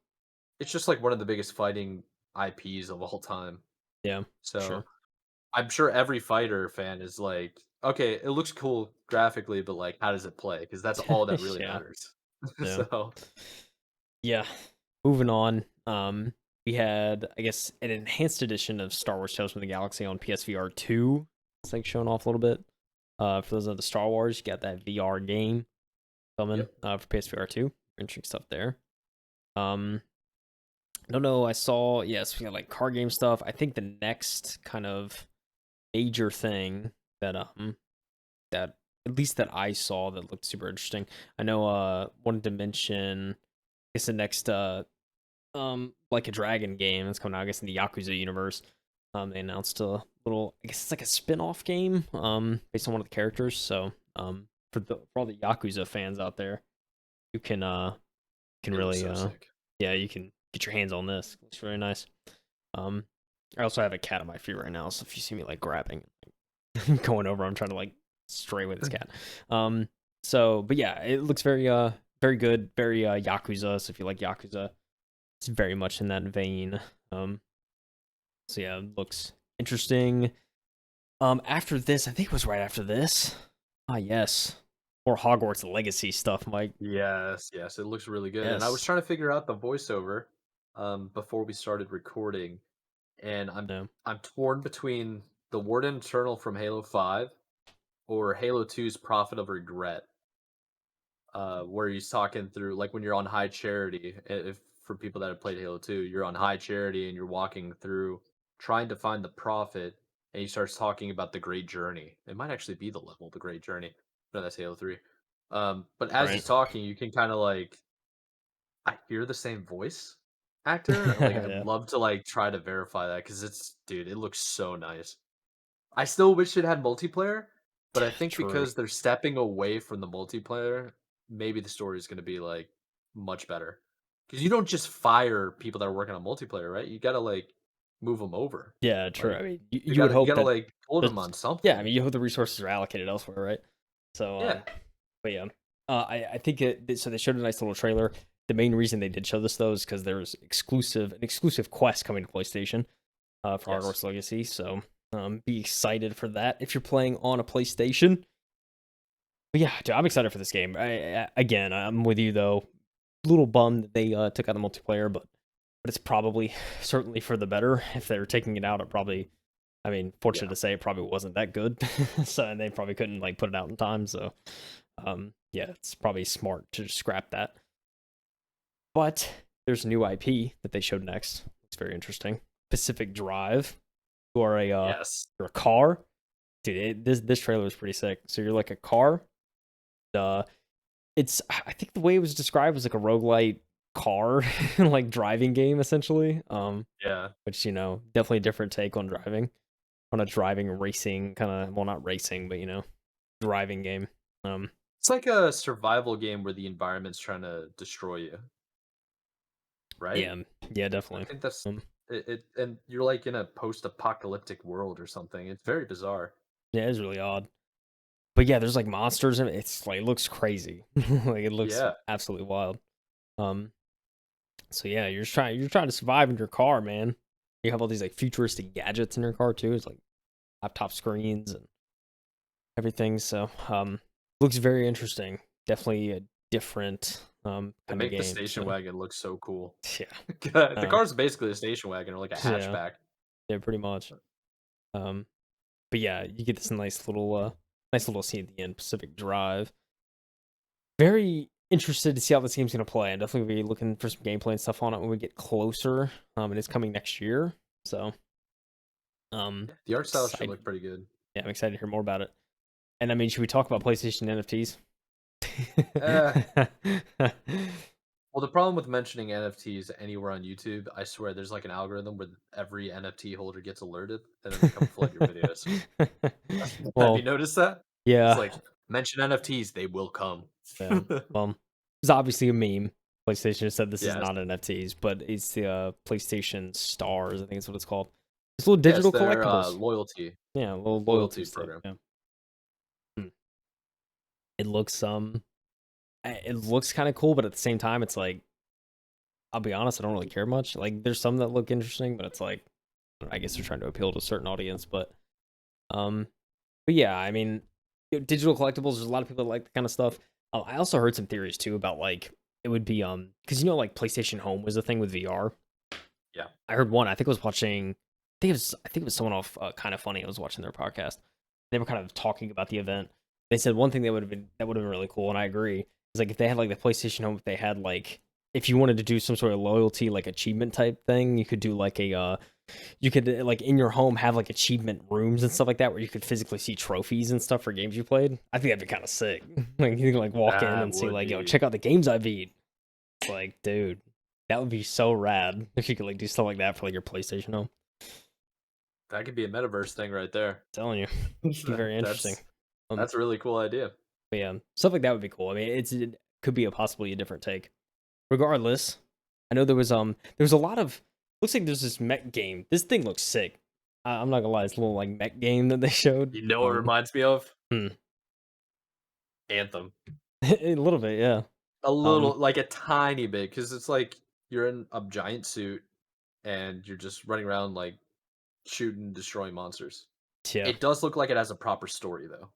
it's just like one of the biggest fighting IPs of all time. Yeah. So Sure. I'm sure every fighter fan is like, okay, it looks cool graphically, but like, how does it play? Because that's all that really Yeah. matters. Yeah. So Yeah. Moving on. We had, I guess, an enhanced edition of Star Wars Tales from the Galaxy on PSVR 2. It's like showing off a little bit. For those of the Star Wars, you got that VR game coming yep. for PSVR 2. Interesting stuff there. I don't know. I saw, yes, we got like card game stuff. I think the next kind of major thing that that at least that I saw that looked super interesting. I know wanted to mention I guess the next like a dragon game that's coming out, I guess in the Yakuza universe. They announced a little I guess it's like a spin-off game based on one of the characters. So for all the Yakuza fans out there, you can It looks really so sick. yeah, you can get your hands on this. It looks very nice. Um I also have a cat on my feet right now, so if you see me like grabbing going over, I'm trying to like stray with this cat. Um so but yeah, it looks very good, very Yakuza. So if you like Yakuza, it's very much in that vein. Um so yeah, it looks interesting. After this, I think it was right after this. Ah yes. More Hogwarts Legacy stuff, Mike. Yes, yes, it looks really good. And I was Yes. trying to figure out the voiceover before we started recording, and No. I'm torn between the Warden Eternal from Halo 5 or Halo 2's Prophet of Regret. Where he's talking through like when you're on High Charity. If for people that have played Halo 2, you're on High Charity and you're walking through trying to find the Prophet, and he starts talking about the Great Journey. It might actually be the level, the Great Journey. No, that's Halo 3. But as Right. he's talking, you can kind of like I hear the same voice actor. Like I'd Yeah. love to like try to verify that because it's dude, it looks so nice. I still wish it had multiplayer, but I think True. because they're stepping away from the multiplayer, maybe the story is going to be like much better. Because you don't just fire people that are working on multiplayer, right? You got to like move them over. Yeah, true. Like I mean, you you would gotta you hope gotta that like pull them that's on yeah. I something. mean, you hope the resources are allocated elsewhere, right? So, Yeah. but yeah, I think so. They showed a nice little trailer. The main reason they did show this though is because there's an exclusive quest coming to PlayStation, for Yes. Hogwarts Legacy. So, be excited for that if you're playing on a PlayStation. But yeah, dude, I'm excited for this game. Again, I'm with you though. A little bummed that they took out the multiplayer, but it's probably certainly for the better. If they're taking it out, it probably, I mean, fortunate Yeah. to say, it probably wasn't that good. So, and they probably couldn't like put it out in time. So, yeah, it's probably smart to just scrap that. But there's new IP that they showed next. It's very interesting. Pacific Drive. You are Yes. you're a car, dude. This trailer is pretty sick. So you're like a car. Uh, it's I think the way it was described was like a roguelite car like driving game essentially. Yeah. Which definitely a different take on driving, on a driving racing kind of, well, not racing, but driving game. Um, It's like a survival game where the environment's trying to destroy you, right? yeah, yeah, I definitely. think that's Um, it, and you're like in a post-apocalyptic world or something. It's very bizarre. yeah, it's really odd. But yeah, there's like monsters in it. It's like, it looks crazy. Like, it looks Yeah. absolutely wild. Um, so yeah, you're trying to survive in your car, man. You have all these like futuristic gadgets in your car too. It's like laptop screens and everything. So looks very interesting. Definitely a different They kind of make the game. station So wagon look so cool. yeah. The Um car's basically a station wagon or like a yeah. hatchback. Yeah, pretty much. Um but yeah, you get this nice little scene at the end, Pacific Drive. Very interested to see how this game's gonna play. I'm definitely gonna be looking for some gameplay and stuff on it when we get closer. And it's coming next year. So The art style should excited. look pretty good. Yeah, I'm excited to hear more about it. And I mean, should we talk about PlayStation NFTs? Eh, well, the problem with mentioning NFTs anywhere on YouTube, I swear there's like an algorithm where every NFT holder gets alerted and then they come flood your videos. Have you Well, noticed that? It's yeah, like mention NFTs, they will come. yeah. It's obviously a meme. PlayStation said this is Yes. not NFTs, but it's the PlayStation Stars. I think that's what it's called. It's little Yes, digital their collectibles. loyalty Yeah, little loyalty loyalty stuff. program. Yeah. Hmm. It looks it looks kind of cool, but at the same time, it's like, I'll be honest, I don't really care much. Like, there's some that look interesting, but it's like, I guess they're trying to appeal to a certain audience. Um, but yeah, I mean, digital collectibles. There's a lot of people that like that kind of stuff. I also heard some theories too about like, it would be because like PlayStation Home was a thing with VR. Yeah. I heard one. I think I was watching. I think it was someone off Kind of Funny. I was watching their podcast. They were kind of talking about the event. They said one thing that would have been really cool, and I agree. Is like if they had like the PlayStation Home, if they had like, if you wanted to do some sort of loyalty like achievement type thing, you could do like you could like in your home have like achievement rooms and stuff like that where you could physically see trophies and stuff for games you played. I think that'd be kind of sick. Like you can like walk in That and see would like, yo, be check out the games I beat. It's like, dude, that would be so rad if you could like do stuff like that for like your PlayStation Home. that could be a metaverse thing right there. I'm telling you, be very interesting. That's Um, that's a really cool idea. but yeah, stuff like that would be cool. I mean, it could be a possibly a different take. Regardless, I know there was a lot of, looks like there's this mech game. This thing looks sick. I'm not gonna lie, it's a little like mech game that they showed. You know what it reminds me of? Hmm. Anthem. A little bit, yeah. A Um, little, like a tiny bit, because it's like you're in a giant suit and you're just running around like shooting, destroying monsters. yeah, It does look like it has a proper story though.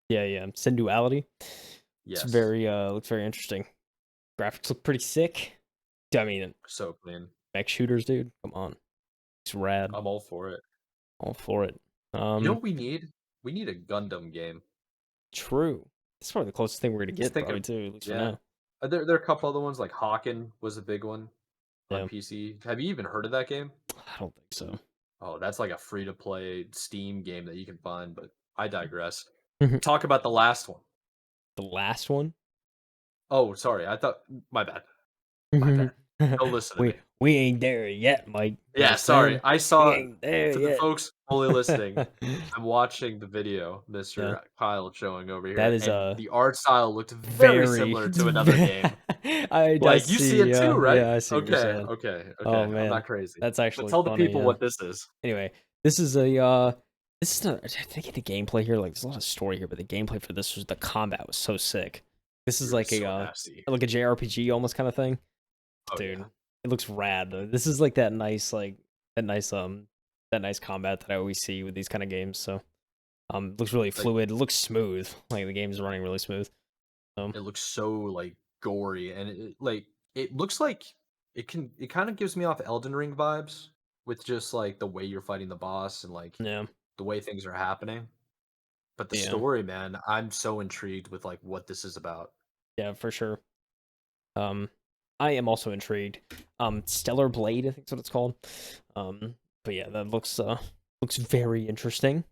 yeah, yeah. Synduality. It's Yes. very looks very interesting. Graphics look pretty sick. I mean, So clean. mech shooters, dude. Come on, it's rad. I'm all for it. All for it. You know what we need? We need a Gundam game. True. That's probably the closest thing we're gonna Just get, think probably of too, at least for yeah. now. There are a couple other ones like Hawken was a big one on Yeah, PC. Have you even heard of that game? I don't think so. Oh, that's like a free to play Steam game that you can find, but I digress. The Talk about the last one. last one. Oh, sorry. I thought my bad. My bad. Don't listen to we me. we ain't there yet, Mike. You Yeah, sorry. understand? I We saw ain't there for the yet. folks only listening, I'm watching the video Yeah, Mr. Kyle showing over that here, is and the art style looked very very. similar to another game. I Like, you see see. it too, Yeah, right? yeah, I see what you're Okay, saying. okay, Oh okay. I'm man, not crazy. that's But actually tell the funny. people Yeah. what this is. Anyway, this is this is not. I think the gameplay here, like, there's a lot of story here, but the gameplay for this was the combat was so sick. This is Dude, like it's so nasty. like a JRPG almost kind of thing, Oh, yeah. dude. It looks rad though. This is like that nice that nice that nice combat that I always see with these kind of games. So it looks really Like, fluid. It looks smooth. Like the game's running really smooth. it looks so, like, gory, and it looks like it kinda gives me off Elden Ring vibes with just, like, the way you're fighting the boss and, like, Yeah, the way things are happening. But the yeah, story, man, I'm so intrigued with, like, what this is about. yeah, for sure. Um, I am also intrigued. Stellar Blade, I think is what it's called. But yeah, that looks very interesting.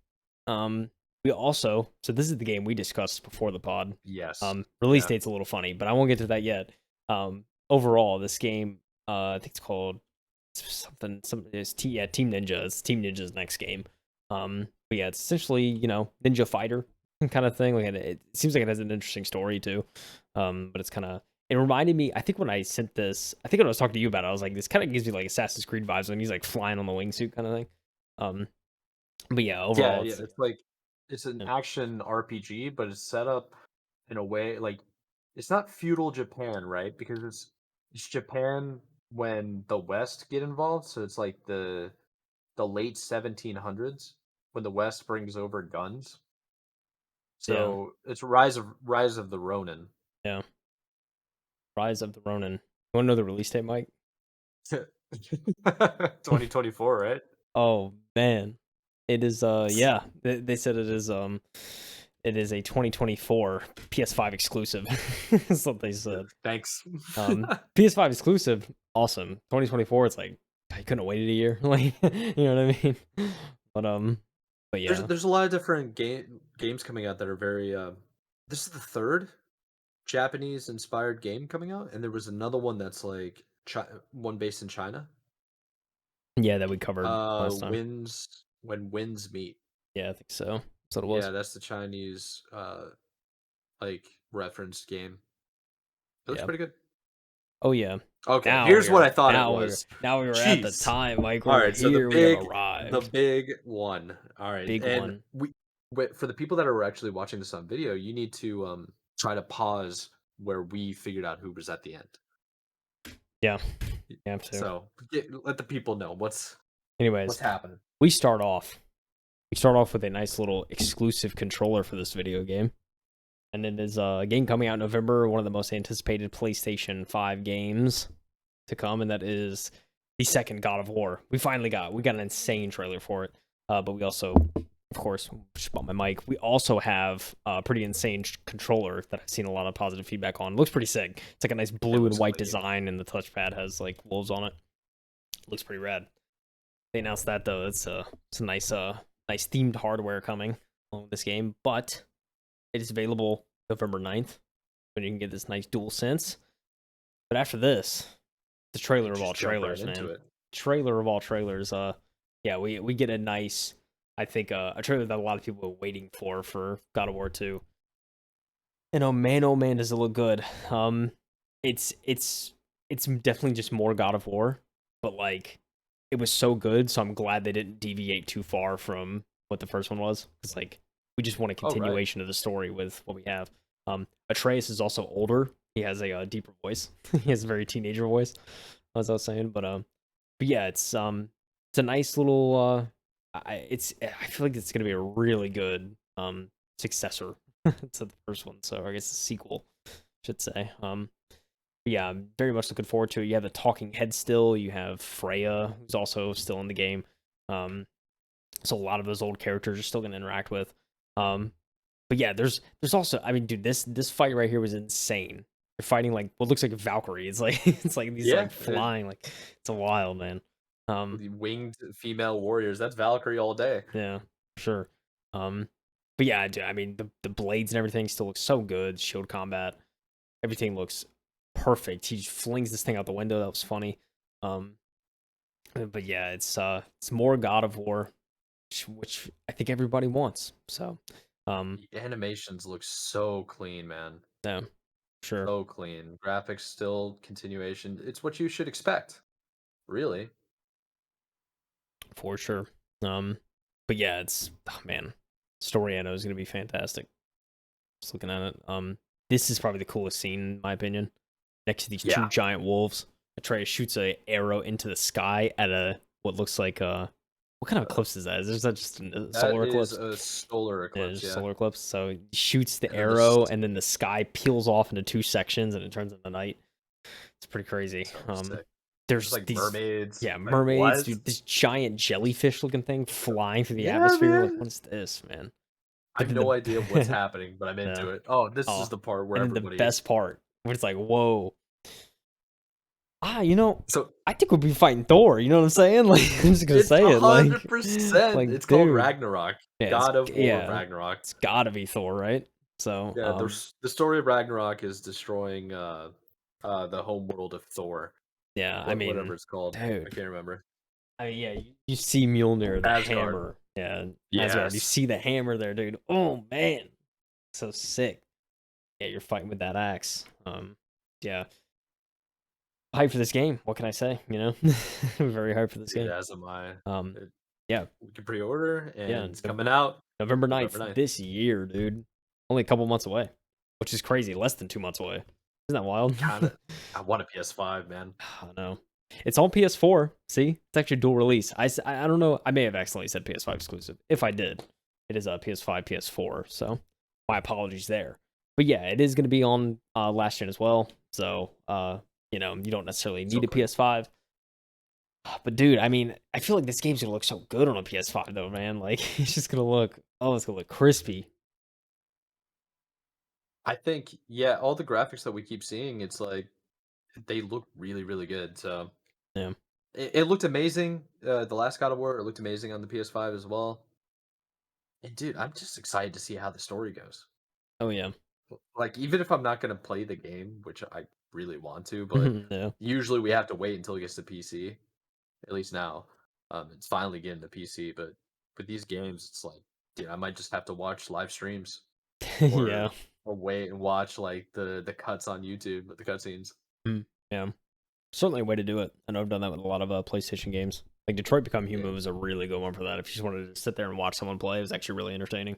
We also, so this is the game we discussed before the pod. Yes. Release Yeah. date's a little funny, but I won't get to that yet. Overall, this game, I think it's called something. It's Team Ninja. It's Team Ninja's next game. But yeah, it's essentially Ninja Fighter kind of thing. Like it seems like it has an interesting story too. But it's kind of it reminded me. I think when I sent this, I think when I was talking to you about it, I was like, this kind of gives me like Assassin's Creed vibes when he's like flying on the wingsuit kind of thing. Um, but yeah, Yeah, overall, yeah, it's it's like it's an yeah, action RPG, but it's set up in a way like it's not feudal Japan, right? Because it's Japan when the West get involved, so it's like the late 1700s when the West brings over guns. yeah, So it's rise of the Ronin. yeah. Rise of the Ronin. You want to know the release date, Mike? 2024, right? Oh man, it is. Yeah, they said it is a 2024 PS5 exclusive. That's what they said. Thanks. PS5 exclusive, awesome. 2024, it's like I couldn't wait a year. Like, you know what I mean? But but There's yeah, there's a lot of different games coming out that are very this is the third Japanese inspired game coming out, and there was another one that's like one based in China. yeah, that we covered last time. Winds when winds meet. Yeah, I think so. That's what it Yeah, was. that's the Chinese like referenced game. It looks Yeah. pretty good. Oh yeah. Okay, here's what I thought it Now was. we were at the Jeez. time, Mike. All We're right, so the here. We have the arrived. big one. All right, Big and one. for the people that are actually watching this on video, you need to try to pause where we figured out who was at the end. Yeah, you have to. So let the people know what's Anyways, happening. we start off. We start off with a nice little exclusive controller for this video game. And it is a game coming out in November, one of the most anticipated PlayStation 5 games to come, and that is the second God of War. We got an insane trailer for it. But we also, of course, just bought my mic. We also have a pretty insane controller that I've seen a lot of positive feedback on. It looks pretty sick. It's like a nice blue and looks white clean. design, and the touchpad has like wolves on it. Looks pretty rad. They announced that though. It's a nice nice themed hardware coming along with this game, but it is available November 9th when you can get this nice DualSense. But after this, the trailer of all Just jump right trailers, into man. it. Trailer of all trailers. Yeah, we get a nice, I think, a trailer that a lot of people were waiting for God of War 2. And oh man, does it look good. It's definitely just more God of War, but like it was so good, so I'm glad they didn't deviate too far from what the first one was. It's like we just want a Oh, right. continuation of the story with what we have. Atreus is also older. He has a deeper voice. He has a very teenager voice, as I was saying. But yeah, it's a nice little. I feel like it's gonna be a really good successor to the first one. So I guess a sequel, should say. Yeah, I'm very much looking forward to it. You have the talking head still. You have Freya, who's also still in the game. So a lot of those old characters are still going to interact with. But yeah, there's also, I mean, dude, this fight right here was insane. You're fighting like what looks like a Valkyrie. It's like it's like these Yeah, like flying, like it's a wild man. the winged female warriors. That's Valkyrie all day. Yeah, sure. But yeah, I mean the blades and everything still looks so good. Shield combat, everything looks perfect. He just flings this thing out the window. That was funny. Um, but yeah, it's more God of War, which I think everybody wants. So, um, The animations look so clean, man. yeah, sure, So clean. Graphics still continuation. It's what you should expect, really. for sure. Um, but yeah, it's oh, man, story I know is gonna be fantastic. Just looking at it. This is probably the coolest scene in my opinion. Next to these two Yeah. giant wolves, Atreus shoots a arrow into the sky at a what looks like what kind of Uh, eclipse is that? Is that just a that solar is eclipse? a solar Yeah, eclipse, just yeah. solar eclipse. So he shoots the And then this arrow, and then the sky peels off into two sections, and it turns into night. It's pretty crazy. so sick. There's There's like these mermaids. yeah Like mermaids, what? dude. This giant jellyfish looking thing flying through the Yeah, atmosphere. Like, man. what is this, man? I But have then no idea what's the happening, but I'm yeah. into it. Oh, this is Oh, the part where and then the everybody is. best part, where it's like, whoa, So I think we'll be fighting Thor. You know what I'm saying? Like, I'm just gonna it's say it. $100%. Like, It's called dude, Ragnarok. yeah, God of War yeah, Ragnarok. it's gotta be Thor, right? So, Yeah, the story of Ragnarok is destroying the home world of Thor. yeah, I Whatever mean, it's called. I dude, can't remember. yeah, you see Mjolnir, the Asgard. hammer, yeah, Asgard. You Yes. see the hammer there, dude. Oh man, so sick. Yeah, you're fighting with that axe. Yeah, hyped for this game. What can I say? Very hyped for this Dude, game. as am I. Um, It, yeah, we can pre-order yeah. and it's coming out November November 9th 9th. this year, dude. Only a couple months away, which is crazy. Less than 2 months away. Isn't that wild? Kinda I want a PS5, man. I know. It's on PS4. See, it's actually dual release. I don't know. I may have accidentally said PS5 exclusive. If I did, it is a PS5, PS4. So my apologies there. But yeah, it is going to be on last gen as well. So you don't necessarily So need a clean. PS5. But dude, I mean, I feel like this game's gonna look so good on a PS5 though, man. Like it's gonna look crispy. I think, yeah, all the graphics that we keep seeing, it's like they look really, really good. So Yeah. it looked amazing. The last God of War, it looked amazing on the PS5 as well. And dude, I'm just excited to see how the story goes. Oh yeah. Like, even if I'm not gonna play the game, which I really want to, but Yeah. usually we have to wait until it gets to PC. At least now, it's finally getting to PC. But with these games, it's like, dude, I might just have to watch live streams Yeah. or wait and watch like the cuts on YouTube with the cutscenes. Mm, yeah. Certainly a way to do it. I know I've done that with a lot of PlayStation games. Like Detroit Become Yeah, Human was a really good one for that. If you just wanted to sit there and watch someone play, it was actually really entertaining.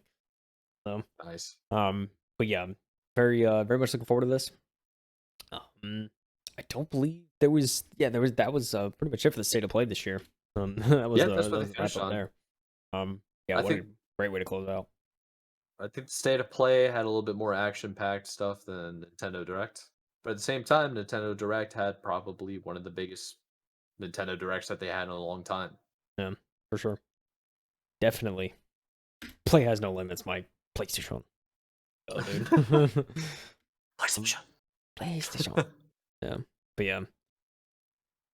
So, nice. but yeah, very much looking forward to this. Um, I don't believe that was pretty much it for the state of play this year. Yeah, That that's what they was the wrap finished up on. there. Yeah, I what a think great way to close out. I think the state of play had a little bit more action-packed stuff than Nintendo Direct. But at the same time, Nintendo Direct had probably one of the biggest Nintendo Directs that they had in a long time. Yeah, for sure. Definitely. Play has no limits, Mike. PlayStation. Oh, dude. PlayStation. PlayStation. Yeah. But yeah.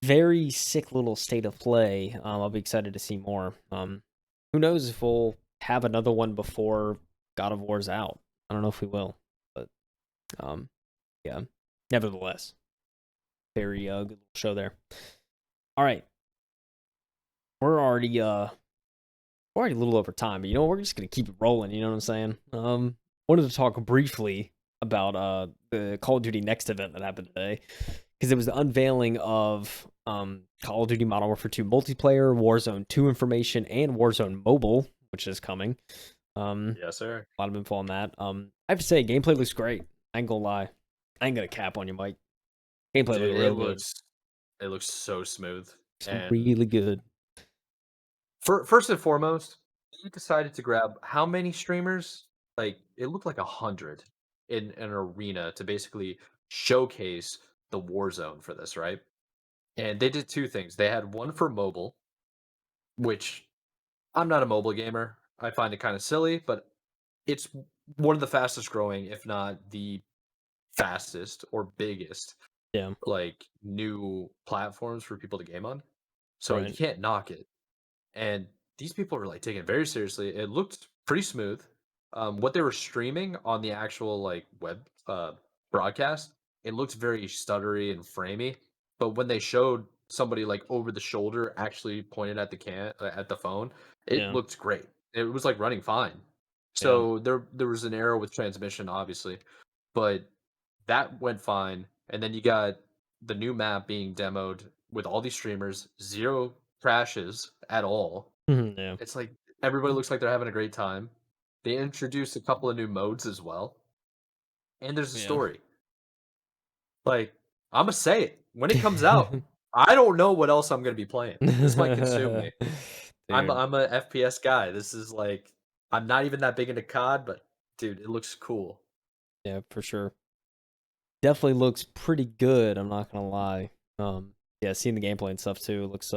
Very sick little state of play. I'll be excited to see more. Who knows if we'll have another one before God of War's out. I don't know if we will. But yeah. Nevertheless. Very good little show there. All right. We're already a little over time, but we're just gonna keep it rolling, you know what I'm saying? Wanted to talk briefly about the Call of Duty Next event that happened today. Because it was the unveiling of Call of Duty Modern Warfare 2 multiplayer, Warzone 2 information, and Warzone Mobile, which is coming. Yes, sir. A lot of info on that. I have to say, gameplay looks great. I ain't gonna lie. I ain't gonna cap on you, Mike. Gameplay Dude, looks real good. it looks so smooth. It's And really good. first and foremost, you decided to grab how many streamers? Like it looked like 100 in an arena to basically showcase the Warzone for this, right? And they did two things. They had one for mobile, which I'm not a mobile gamer. I find it kind of silly, but it's one of the fastest growing, if not the fastest or biggest, Yeah, like new platforms for people to game on. So you right. can't knock it. And these people were like taking it very seriously. It looked pretty smooth. What they were streaming on the actual like web broadcast it looked very stuttery and framey. But when they showed somebody like over the shoulder actually pointed at at the phone, it Yeah, looked great. It was like running fine. yeah. So there was an error with transmission, obviously, but that went fine. And then you got the new map being demoed with all these streamers, zero crashes at all. Mhm, yeah. It's like everybody looks like they're having a great time. They introduced a couple of new modes as well, and there's a Yeah. story. Like, Imma say it, when it comes out, I don't know what else I'm gonna be playing. This might consume me. Dude, I'm a FPS guy. This is like I'm not even that big into COD, but dude, it looks cool. yeah, for sure. Definitely looks pretty good, I'm not gonna lie. Yeah, seeing the gameplay and stuff too looks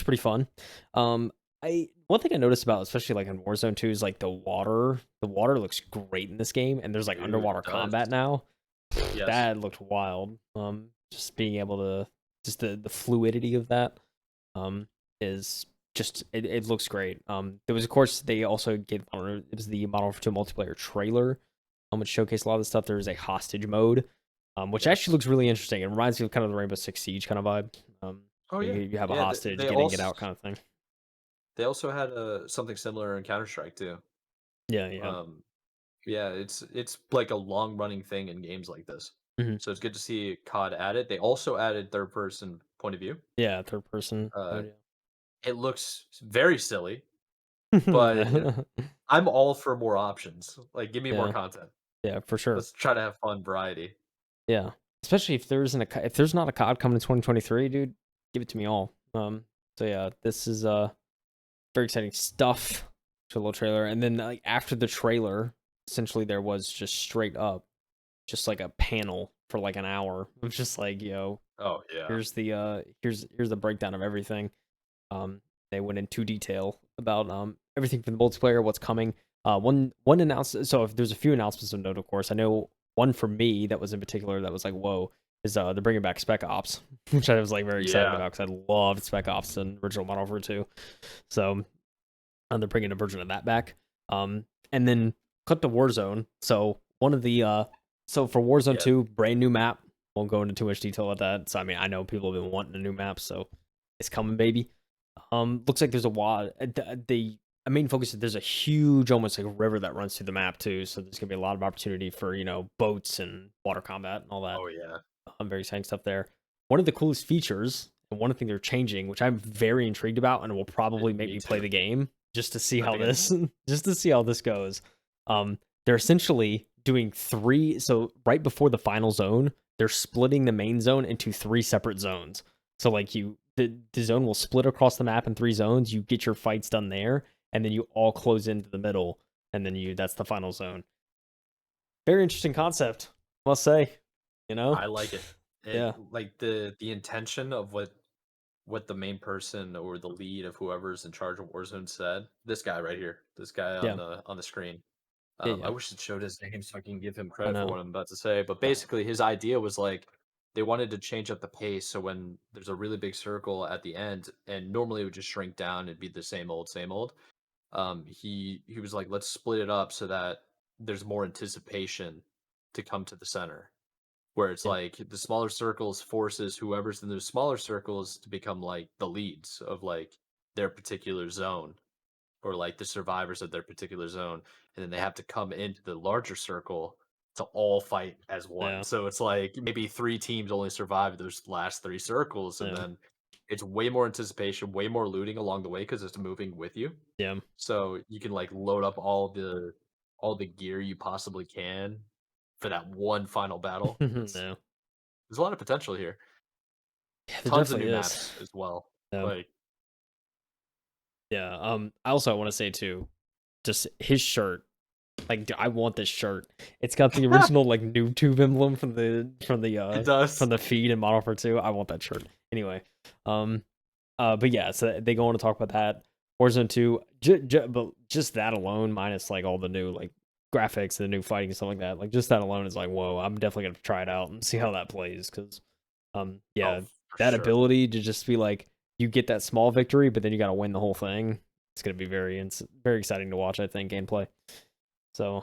pretty fun. Um, I one thing I noticed about, especially like in Warzone 2, is like the water. The water looks great in this game, and there's like Dude, underwater it does. combat now. Yes. That looked wild. Just being able to just the fluidity of that is just it looks great. There was of course they also gave it was the Modern Warfare 2 multiplayer trailer, which showcased a lot of the stuff. There was a hostage mode, which actually Yes. looks really interesting. It reminds me of kind of the Rainbow Six Siege kind of vibe. Oh, You, yeah. you have a Yeah, hostage, getting it out kind of thing. they also had, something similar in Counter-Strike too. Yeah, yeah. Um, yeah, it's like a long running thing in games like this. Hmm. So it's good to see COD add it. They also added third person point of view. Yeah, third person Uh, mode. it looks very silly, but Yeah. I'm all for more options. Like, give me more Yeah, content. yeah, for sure. Let's try to have fun variety. Yeah, especially if if there's not a COD coming in 2023, dude, give it to me all. So yeah, this is very exciting stuff. To a little trailer, and then like after the trailer, essentially there was just straight up, just like a panel for like an hour. It was just like, Oh yeah, here's the breakdown of everything. They went into detail about everything from the multiplayer, what's coming. One announcement. So if there's a few announcements of note, of course, I know one for me that was in particular that was like, whoa, is they're bringing back Spec Ops, which I was like very excited yeah, about because I loved Spec Ops and original Modern Warfare 2. So they're bringing a version of that back. And then cut to Warzone. So one of the so for Warzone yeah. 2, brand new map. Won't go into too much detail with that. So I mean, I know people have been wanting a new map, so it's coming, baby. Looks like there's a wad. The main focus is there's a huge, almost like a river that runs through the map too. So there's gonna be a lot of opportunity for boats and water combat and all that. Oh yeah. Very exciting stuff there. One of the coolest features, and one thing they're changing, which I'm very intrigued about, and will probably make Me me play too. the game just to see I how think this, just to see how this goes. They're essentially doing three. So right before the final zone, they're splitting the main zone into three separate zones. So like the zone will split across the map in three zones. You get your fights done there, and then you all close into the middle, and then that's the final zone. Very interesting concept, must say. You know, I like it. yeah, Like the intention of what the main person or the lead of whoever's in charge of Warzone said. This guy right here, this guy yeah, on the screen. yeah, I yeah. wish it showed his name so I can give him I credit for know. what I'm about to say. But basically, his idea was like they wanted to change up the pace. So when there's a really big circle at the end, and normally it would just shrink down and be the same old, same old. He was like, let's split it up so that there's more anticipation to come to the center. Where it's Yeah, like the smaller circles forces whoever's in those smaller circles to become like the leads of like their particular zone or like the survivors of their particular zone, and then they have to come into the larger circle to all fight as one. yeah, So it's like maybe three teams only survive those last three circles, and yeah, then it's way more anticipation, way more looting along the way because it's moving with you. yeah. So you can like load up all the gear you possibly can for that one final battle. It's No. there's a lot of potential here. Yeah, there Tons of new definitely is. maps as well. Yeah, Like, yeah. I also want to say too, just his shirt. Like, I want this shirt. It's got the original like noob tube emblem it does. from the feed in Model for 2. I want that shirt. Anyway, um, but yeah, so they go on to talk about that Warzone 2, but just that alone, minus like all the new like graphics, the new fighting and stuff like that. Like just that alone is like, whoa, I'm definitely gonna try it out and see how that plays because, Oh, yeah, for that sure. ability to just be like you get that small victory, but then you got to win the whole thing. It's gonna be very exciting to watch. I think gameplay. So,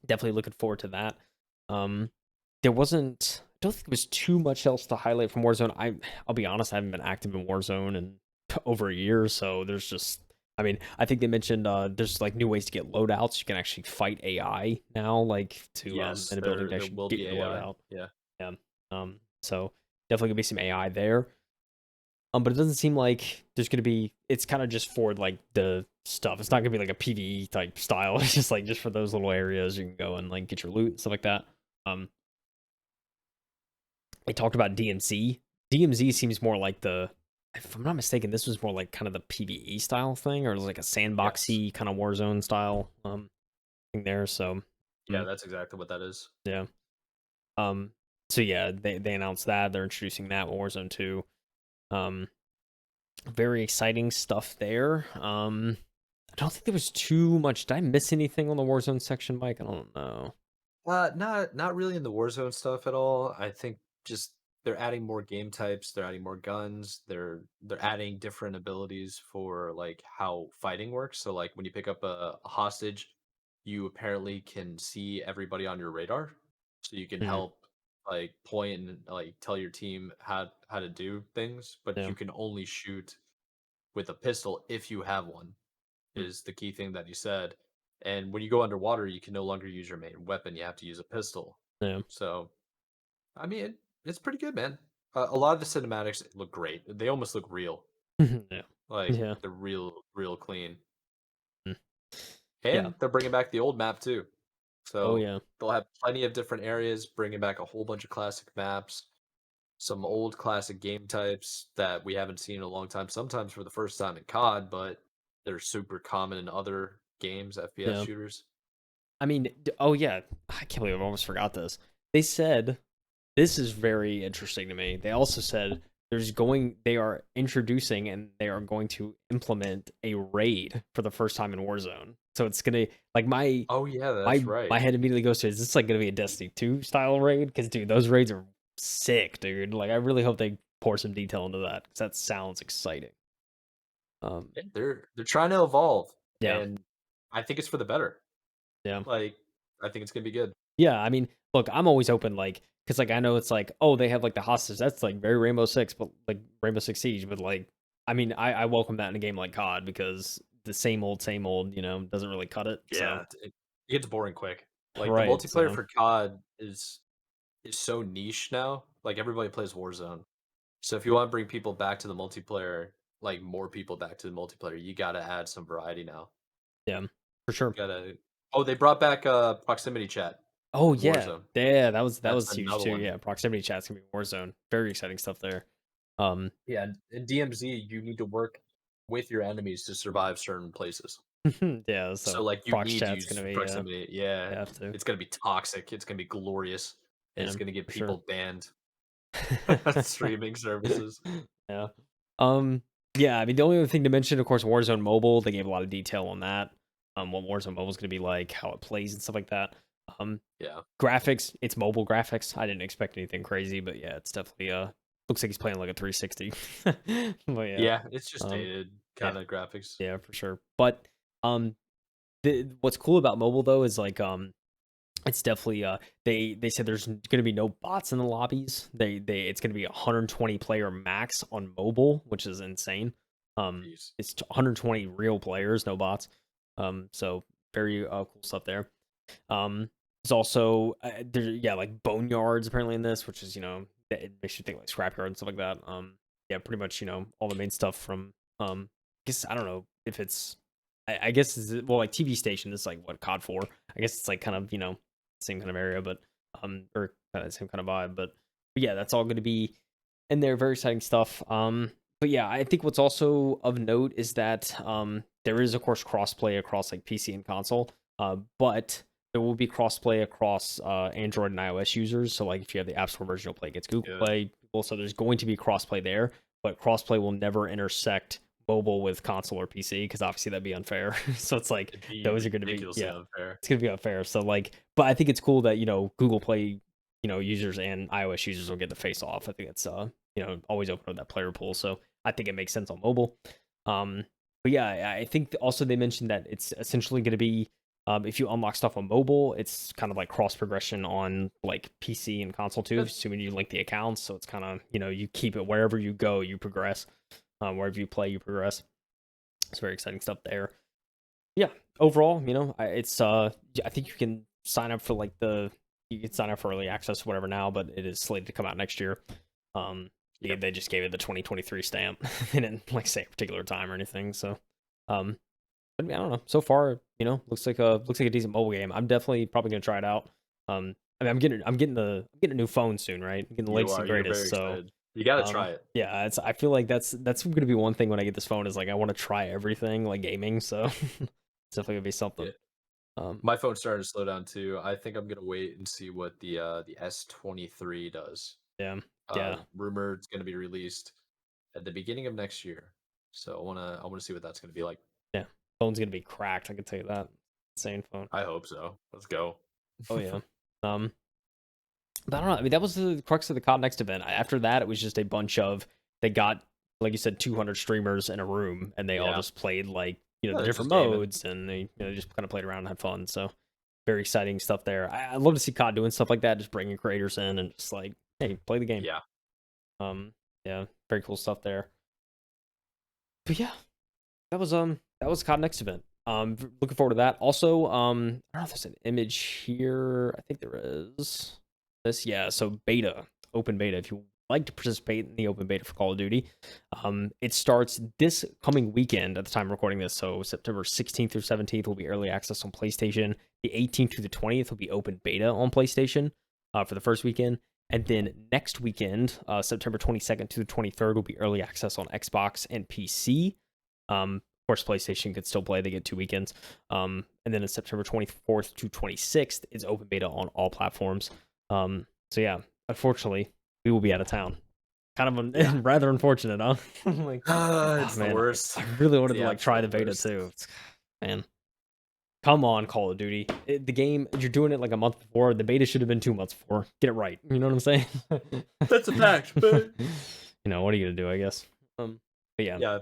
definitely looking forward to that. Um, there wasn't. I don't think there was too much else to highlight from Warzone. I'll be honest, I haven't been active in Warzone in over a year, so there's just. I mean, I think they mentioned there's like new ways to get loadouts. You can actually fight AI now, like to Yes, in a building to there actually will get be your AI. loadout. Yeah. Yeah. So definitely gonna be some AI there. But it doesn't seem like there's gonna be. It's kind of just for like the stuff. It's not gonna be like a PVE type style. It's just like just for those little areas you can go and like get your loot and stuff like that. Um, I talked about DMZ. DMZ seems more like the. If I'm not mistaken, this was more like kind of the PVE style thing, or it was like a Yes. sandboxy kind of Warzone style thing there. So, Yeah, mm, that's exactly what that is. yeah. Um, so yeah, they announced that they're introducing that with Warzone 2. Um, very exciting stuff there. I don't think there was too much. Did I miss anything on the Warzone section, Mike? I don't know. Not really in the Warzone stuff at all. I think just they're adding more game types, they're adding more guns, they're adding different abilities for like how fighting works. So like when you pick up a hostage, you apparently can see everybody on your radar. So you can Mhm. help like point and like tell your team how to do things, but Yeah. you can only shoot with a pistol if you have one. Mm. Is the key thing that he said. And when you go underwater, you can no longer use your main weapon. You have to use a pistol. Yeah. So, I mean, it's pretty good, man. A lot of the cinematics look great. They almost look real. Yeah. Like Yeah. they're real clean. Mm. Yeah. And they're bringing back the old map too. Oh So yeah. they'll have plenty of different areas, bringing back a whole bunch of classic maps, some old classic game types that we haven't seen in a long time. Sometimes for the first time in COD, but they're super common in other games, FPS Yeah. shooters. I mean, oh yeah. I can't believe I almost forgot this. They said this is very interesting to me. They also said they are introducing and they are going to implement a raid for the first time in Warzone. So it's gonna like Oh yeah, that's my right. head immediately goes to, is this like gonna be a Destiny 2 style raid? Because dude, those raids are sick, dude. Like I really hope they pour some detail into that because that sounds exciting. Um, Yeah, they're trying to evolve, yeah, and I think it's for the better. yeah. Like, I think it's gonna be good. Yeah, I mean, look, I'm always open, like, because like I know it's like, oh, they have like the hostage. That's like very Rainbow Six, but like Rainbow Six Siege. But like, I mean, I welcome that in a game like COD because the same old, doesn't really cut it. So Yeah, it gets boring quick. Like the right, multiplayer so for COD is so niche now. Like everybody plays Warzone. So if you want to bring people back to the multiplayer, like more people back to the multiplayer, you got to add some variety now. yeah, for sure. You gotta. Oh, they brought back proximity chat Oh in yeah, Warzone. yeah, that That's was huge another too. one. Yeah, proximity chat's gonna be Warzone. Very exciting stuff there. Um, Yeah, in DMZ, you need to work with your enemies to survive certain places. yeah, So, so like, you prox need to chat's gonna use be proximity. Yeah, you have to, it's gonna be toxic. It's gonna be glorious, and it's yeah, gonna get for sure. people banned. Streaming services. Yeah. Um, yeah, I mean, the only other thing to mention, of course, Warzone Mobile, they gave a lot of detail on that. What Warzone Mobile is going to be like, how it plays and stuff like that. Um, Yeah, graphics, it's mobile graphics. I didn't expect anything crazy, but yeah, it's definitely looks like he's playing like a 360. But yeah. yeah, it's just Um, dated yeah, kind of graphics. yeah, for sure. But um what's cool about mobile though is like it's definitely they said there's going to be no bots in the lobbies. They it's going to be 120 player max on mobile, which is insane. Jeez. It's 120 real players, no bots. So very cool stuff there. There's also yeah, like boneyards apparently in this, which is it makes you think like scrapyard and stuff like that. Yeah, pretty much all the main stuff from I guess I don't know if it's I guess well like TV station is like what COD 4. I guess it's like kind of same kind of area, but or kind of same kind of vibe. But yeah, that's all going to be in there. Very exciting stuff. But yeah, I think what's also of note is that there is of course crossplay across like PC and console. But there will be crossplay across Android and iOS users. So like if you have the App Store version, you'll play against Google Good. Play. Also, there's going to be crossplay there, but crossplay will never intersect mobile with console or PC because obviously that'd be unfair. So it's like It'd be those are going to be ridiculously unfair. it's going to be unfair. So like, but I think it's cool that Google Play users and iOS users will get the face off. I think it's always open up that player pool. So I think it makes sense on mobile. But yeah, I think also they mentioned that it's essentially going to be If you unlock stuff on mobile, it's kind of like cross progression on like PC and console too, Good. assuming you link the accounts. So it's kind of, you keep it wherever you go, you progress. Wherever you play, you progress. It's very exciting stuff there. Yeah, overall, I think you can sign up for you can sign up for early access or whatever now, but it is slated to come out next year. Yep. They just gave it the 2023 stamp. They didn't like say a particular time or anything. So, but I don't know. So far, looks like a decent mobile game. I'm definitely probably gonna try it out. I'm getting a new phone soon, right? I'm getting the You latest are. and You're very greatest. So, excited. You got to try it. yeah, I feel like that's gonna be one thing when I get this phone is like I want to try everything like gaming. So, it's definitely gonna be Yeah. something. Um, My phone's starting to slow down too. I think I'm gonna wait and see what the S23 does. yeah, yeah, Rumored it's gonna be released at the beginning of next year. So I wanna see what that's gonna be like. yeah. Phone's gonna be cracked. I can tell you that. Insane phone. I hope so. Let's go. Oh yeah. Um, but I don't know. I mean, that was the crux of the COD Next event. After that, it was just a bunch of they got, like you said, 200 streamers in a room, and they all Yeah. just played like Yeah, the they're different just gaming. modes, and they just kind of played around and had fun. So very exciting stuff there. I love to see COD doing stuff like that, just bringing creators in and just like, hey, play the game. Yeah. Um, yeah, very cool stuff there. But yeah, that was COD Next event. Looking forward to that. Also, I don't know if there's an image here. I think there is. Yeah. So beta, open beta. If you like to participate in the open beta for Call of Duty, it starts this coming weekend at the time of recording this. So September 16th through 17th will be early access on PlayStation. The 18th through the 20th will be open beta on PlayStation for the first weekend. And then next weekend, September 22nd to the 23rd, will be early access on Xbox and PC. Of course, PlayStation could still play. They get 2 weekends. And then in September 24th to 26th is open beta on all platforms. So yeah, unfortunately, we will be out of town. Kind of Yeah. rather unfortunate, huh? Like, It's the man, worst. I really wanted The to like try the absolute beta worst. too. Man, come on, Call of Duty. The game, you're doing it like a month before. The beta should have been 2 months before. Get it right. You know what I'm saying? That's a fact, but What are you gonna do? I guess. But yeah. yeah.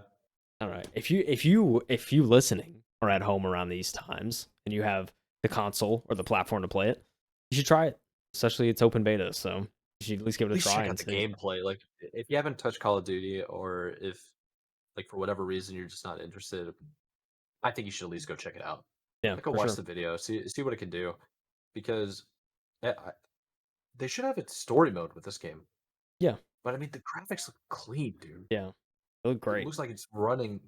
All right. If you listening are at home around these times and you have the console or the platform to play it, you should try it. Especially it's open beta, so you should at least give it At a least try check out and the see. gameplay. Like if you haven't touched Call of Duty or if like for whatever reason you're just not interested, I think you should at least go check it out. Yeah, Like go for watch sure. the video, see what it can do. Because they should have a story mode with this game. Yeah, But I mean the graphics look clean, dude. yeah. It looked It great. looks like it's running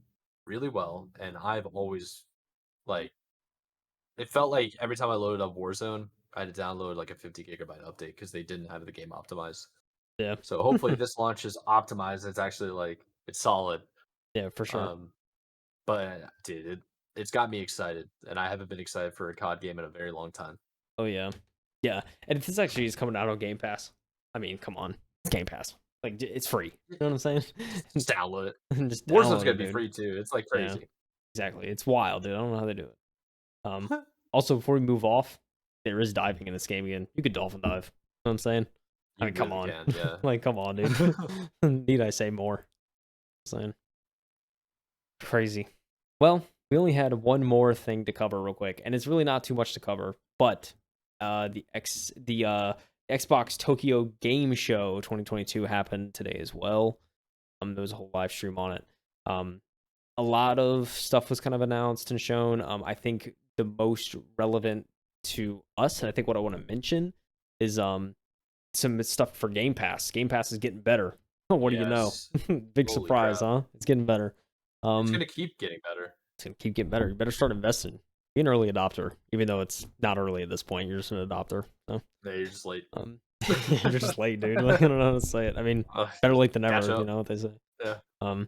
really well, and I've always like it felt like every time I loaded up Warzone, I had to download like a 50 gigabyte update because they didn't have the game optimized. Yeah. So hopefully this launch is optimized. It's actually like it's solid. Yeah, for sure. Um, but dude, it's got me excited, and I haven't been excited for a COD game in a very long time. Oh yeah. Yeah. And if this actually is coming out on Game Pass, I mean, come on. It's Game Pass. Like it's free. You know what I'm saying? Just download it. Just Warzone's download gonna it, be dude. free too. It's like Yeah, crazy. exactly. It's wild, dude. I don't know how they do it. Also, before we move off, there is diving in this game again. You could dolphin dive. You know what I'm saying? I You mean, come really on. can, yeah. Like, come on, dude. Need I say more? I'm saying. Crazy. Well, we only had one more thing to cover real quick, and it's really not too much to cover, but the Xbox Tokyo Game Show 2022 happened today as well. There was a whole live stream on it. A lot of stuff was kind of announced and shown. I think the most relevant to us, and I think what I want to mention is some stuff for Game Pass. Game Pass is getting better. What do you know? Yes. Big Holy surprise, crap. huh? It's getting better. It's gonna keep getting better. It's gonna keep getting better. You better start investing. Be an early adopter, even though it's not early at this point. You're just an adopter. So, Yeah, you're just late. you're just late, dude. Like, I don't know how to say it. I mean, better late than Catch never. You up. know what they say. Yeah.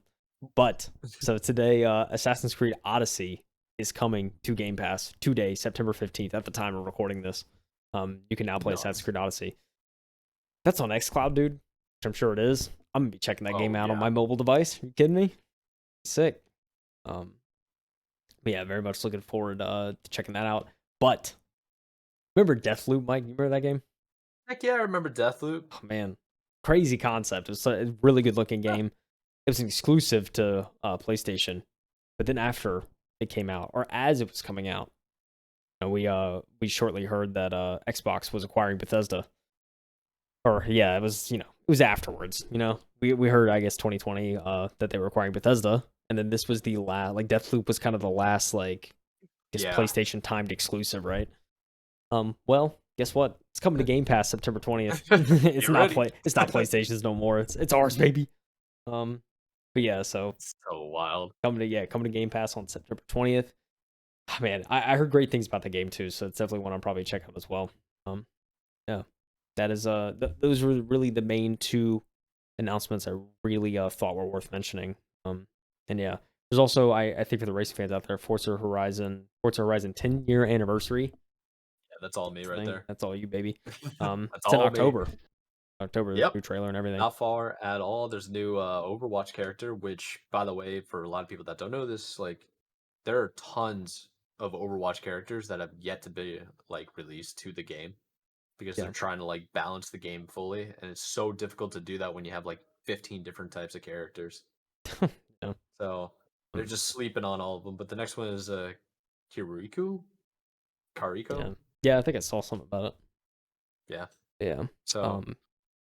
But so today, Assassin's Creed Odyssey is coming to Game Pass today, September 15th. At the time of recording this, you can now play Nice. Assassin's Creed Odyssey. That's on xCloud, dude. Which I'm sure it is. I'm gonna be checking that game out on Yeah. my mobile device. Are you kidding me? Sick. But yeah, very much looking forward to checking that out. But remember Deathloop, Mike? You remember that game? Heck yeah, I remember Deathloop. Oh man, crazy concept. It's a really good looking game. It was an exclusive to PlayStation, but then after it came out, or as it was coming out, And we shortly heard that Xbox was acquiring Bethesda. Or yeah, it was it was afterwards. We heard I guess 2020 that they were acquiring Bethesda, and then this was the last like Deathloop was kind of the last like I guess Yeah, PlayStation timed exclusive, right? Well, guess what? It's coming to Game Pass September 20th. get ready. It's not PlayStation's no more. It's ours, baby. Um, but yeah, so So wild. coming to Game Pass on September 20th. Ah, man, I heard great things about the game too, so it's definitely one I'll probably check out as well. Um, yeah, that is those were really the main two announcements I really thought were worth mentioning. And yeah, there's also I think for the racing fans out there, Forza Horizon 10-year anniversary Yeah, that's all me right thing. there. That's all you, baby. That's It's in all me. October. October, Yep. new trailer and everything. Not far at all. There's a new Overwatch character, which, by the way, for a lot of people that don't know this, like, there are tons of Overwatch characters that have yet to be like released to the game because they're Yeah. trying to like balance the game fully, and it's so difficult to do that when you have like 15 different types of characters. Yeah. So they're Um, just sleeping on all of them. But the next one is Kiriko, yeah. Kariko. Yeah, I think I saw something about it. Yeah. Yeah. So Um,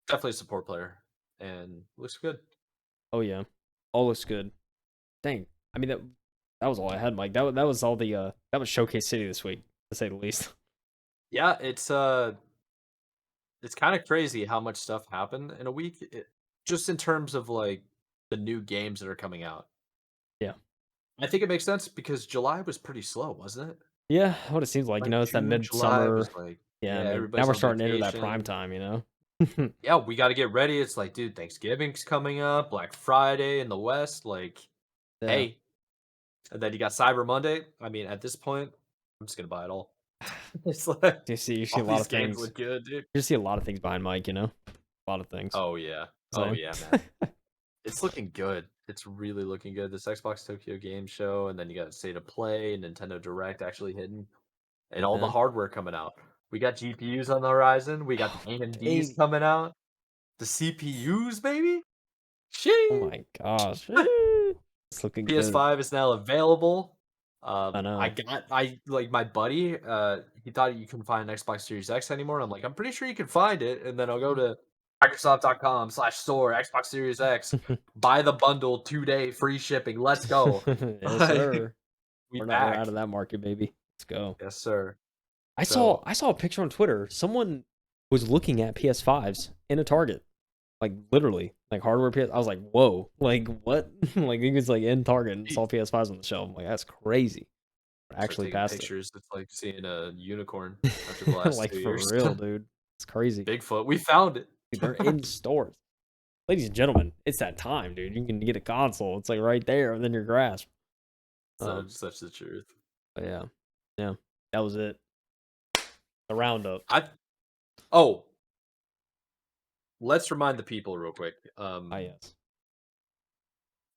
definitely a support player, and looks good. oh yeah. All looks good. Dang. I mean that was all I had, Mike. That was all the that was Showcase City this week, to say the least. Yeah, it's kind of crazy how much stuff happened in a week, just in terms of like the new games that are coming out. Yeah. I think it makes sense because July was pretty slow, wasn't it? Yeah, what it seems like, Like it's that June, July midsummer. was like, Yeah, yeah, I mean, now everybody's we're on starting to enter that prime vacation. time. Yeah, we got to get ready. It's like, dude, Thanksgiving's coming up, Black Friday in the West. Like, Yeah. hey, and then you got Cyber Monday. I mean, at this point, I'm just gonna buy it all. It's like You see all a lot these of games things. look good, dude. You see a lot of things behind Mike, A lot of things. Oh yeah, oh So yeah, man. It's looking good. It's really looking good. This Xbox Tokyo Game Show, and then you got State of Play, and Nintendo Direct actually hitting, and all the yeah. hardware coming out. We got GPUs on the horizon. We got the AMDs Dang. coming out. The CPUs, baby. Oh Sheesh. my gosh. It's looking good. PS5 is now available. I know. I like my buddy. He thought you couldn't find an Xbox Series X anymore. And I'm like, I'm pretty sure you can find it. And then I'll go to Microsoft.com/store Xbox Series X, buy the bundle 2-day free shipping. Let's go. Yes, sir. We We're out back. of that market, baby. Let's go. Yes, sir. I saw So I saw a picture on Twitter. Someone was looking at PS5s in a Target. Like literally. Like hardware PS. I was like, whoa. Like what? Like he was like in Target and saw PS5s on the shelf. I'm like, that's crazy. start Actually taking passed pictures. It's like seeing a unicorn it. after the last Like 2 for years. real, dude. It's crazy. Bigfoot. We found it. Dude, they're in stores. Ladies and gentlemen, it's that time, dude. You can get a console. It's like right there within your grasp. Such the truth. But yeah. Yeah. That was it. The roundup. I oh, let's remind the people real quick. Ah yes.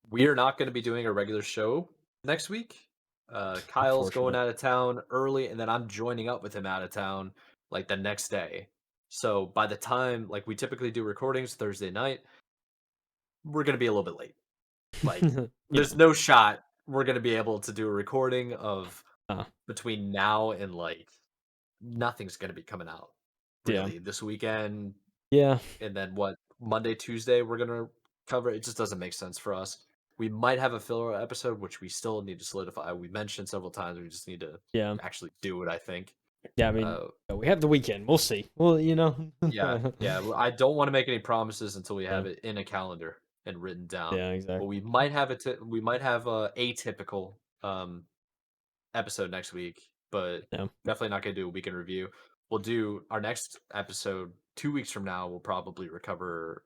We are not going to be doing a regular show next week. Kyle's going Unfortunate. out of town early, and then I'm joining up with him out of town like the next day. So by the time like we typically do recordings Thursday night, we're going to be a little bit late. Like you there's know. no shot we're going to be able to do a recording of Uh, between now and like nothing's going to be coming out yeah. really this weekend. Yeah. And then what, Monday, Tuesday we're gonna cover. It just doesn't make sense for us. We might have a filler episode, which we still need to solidify. We mentioned several times. We just need to Yeah. actually do it. I think. Yeah. I mean, Uh, we have the weekend. We'll see. Well, yeah, yeah. I don't want to make any promises until we yeah. have it in a calendar and written down. Yeah. But Exactly. we might have it. We might have a atypical episode next week, but Yeah. definitely not gonna do a weekend review. We'll do our next episode 2 weeks from now. We'll probably cover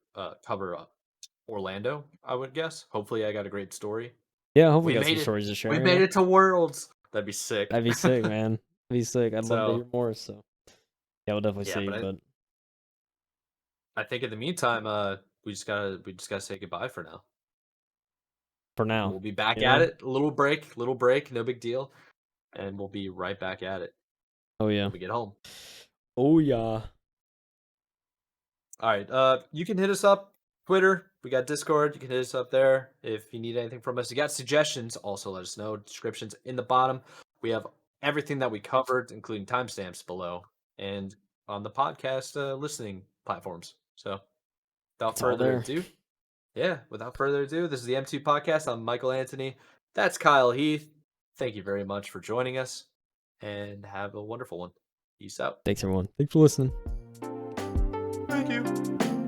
Orlando, I would guess. Hopefully, I got a great story. Yeah. Hopefully, We got some made it. stories to We share. made it to Worlds. That'd be sick. That'd be sick, man. That'd be sick. I'd love to hear So more. So yeah, we'll definitely yeah, see. but But I think in the meantime, we just gotta say goodbye for now. for And now, we'll be back you at know. it. Little break, no big deal. And we'll be right back at it Oh yeah. when we get home. Oh yeah. All right. You can hit us up Twitter. We got Discord. You can hit us up there if you need anything from us. You got suggestions, also let us know. Descriptions in the bottom. We have everything that we covered, including timestamps below, and on the podcast listening platforms. So, without It's all further there. ado, without further ado, this is the M2 podcast. I'm Michael Anthony. That's Kyle Heath. Thank you very much for joining us, and have a wonderful one. Peace out. Thanks, everyone. Thanks for listening. Thank you.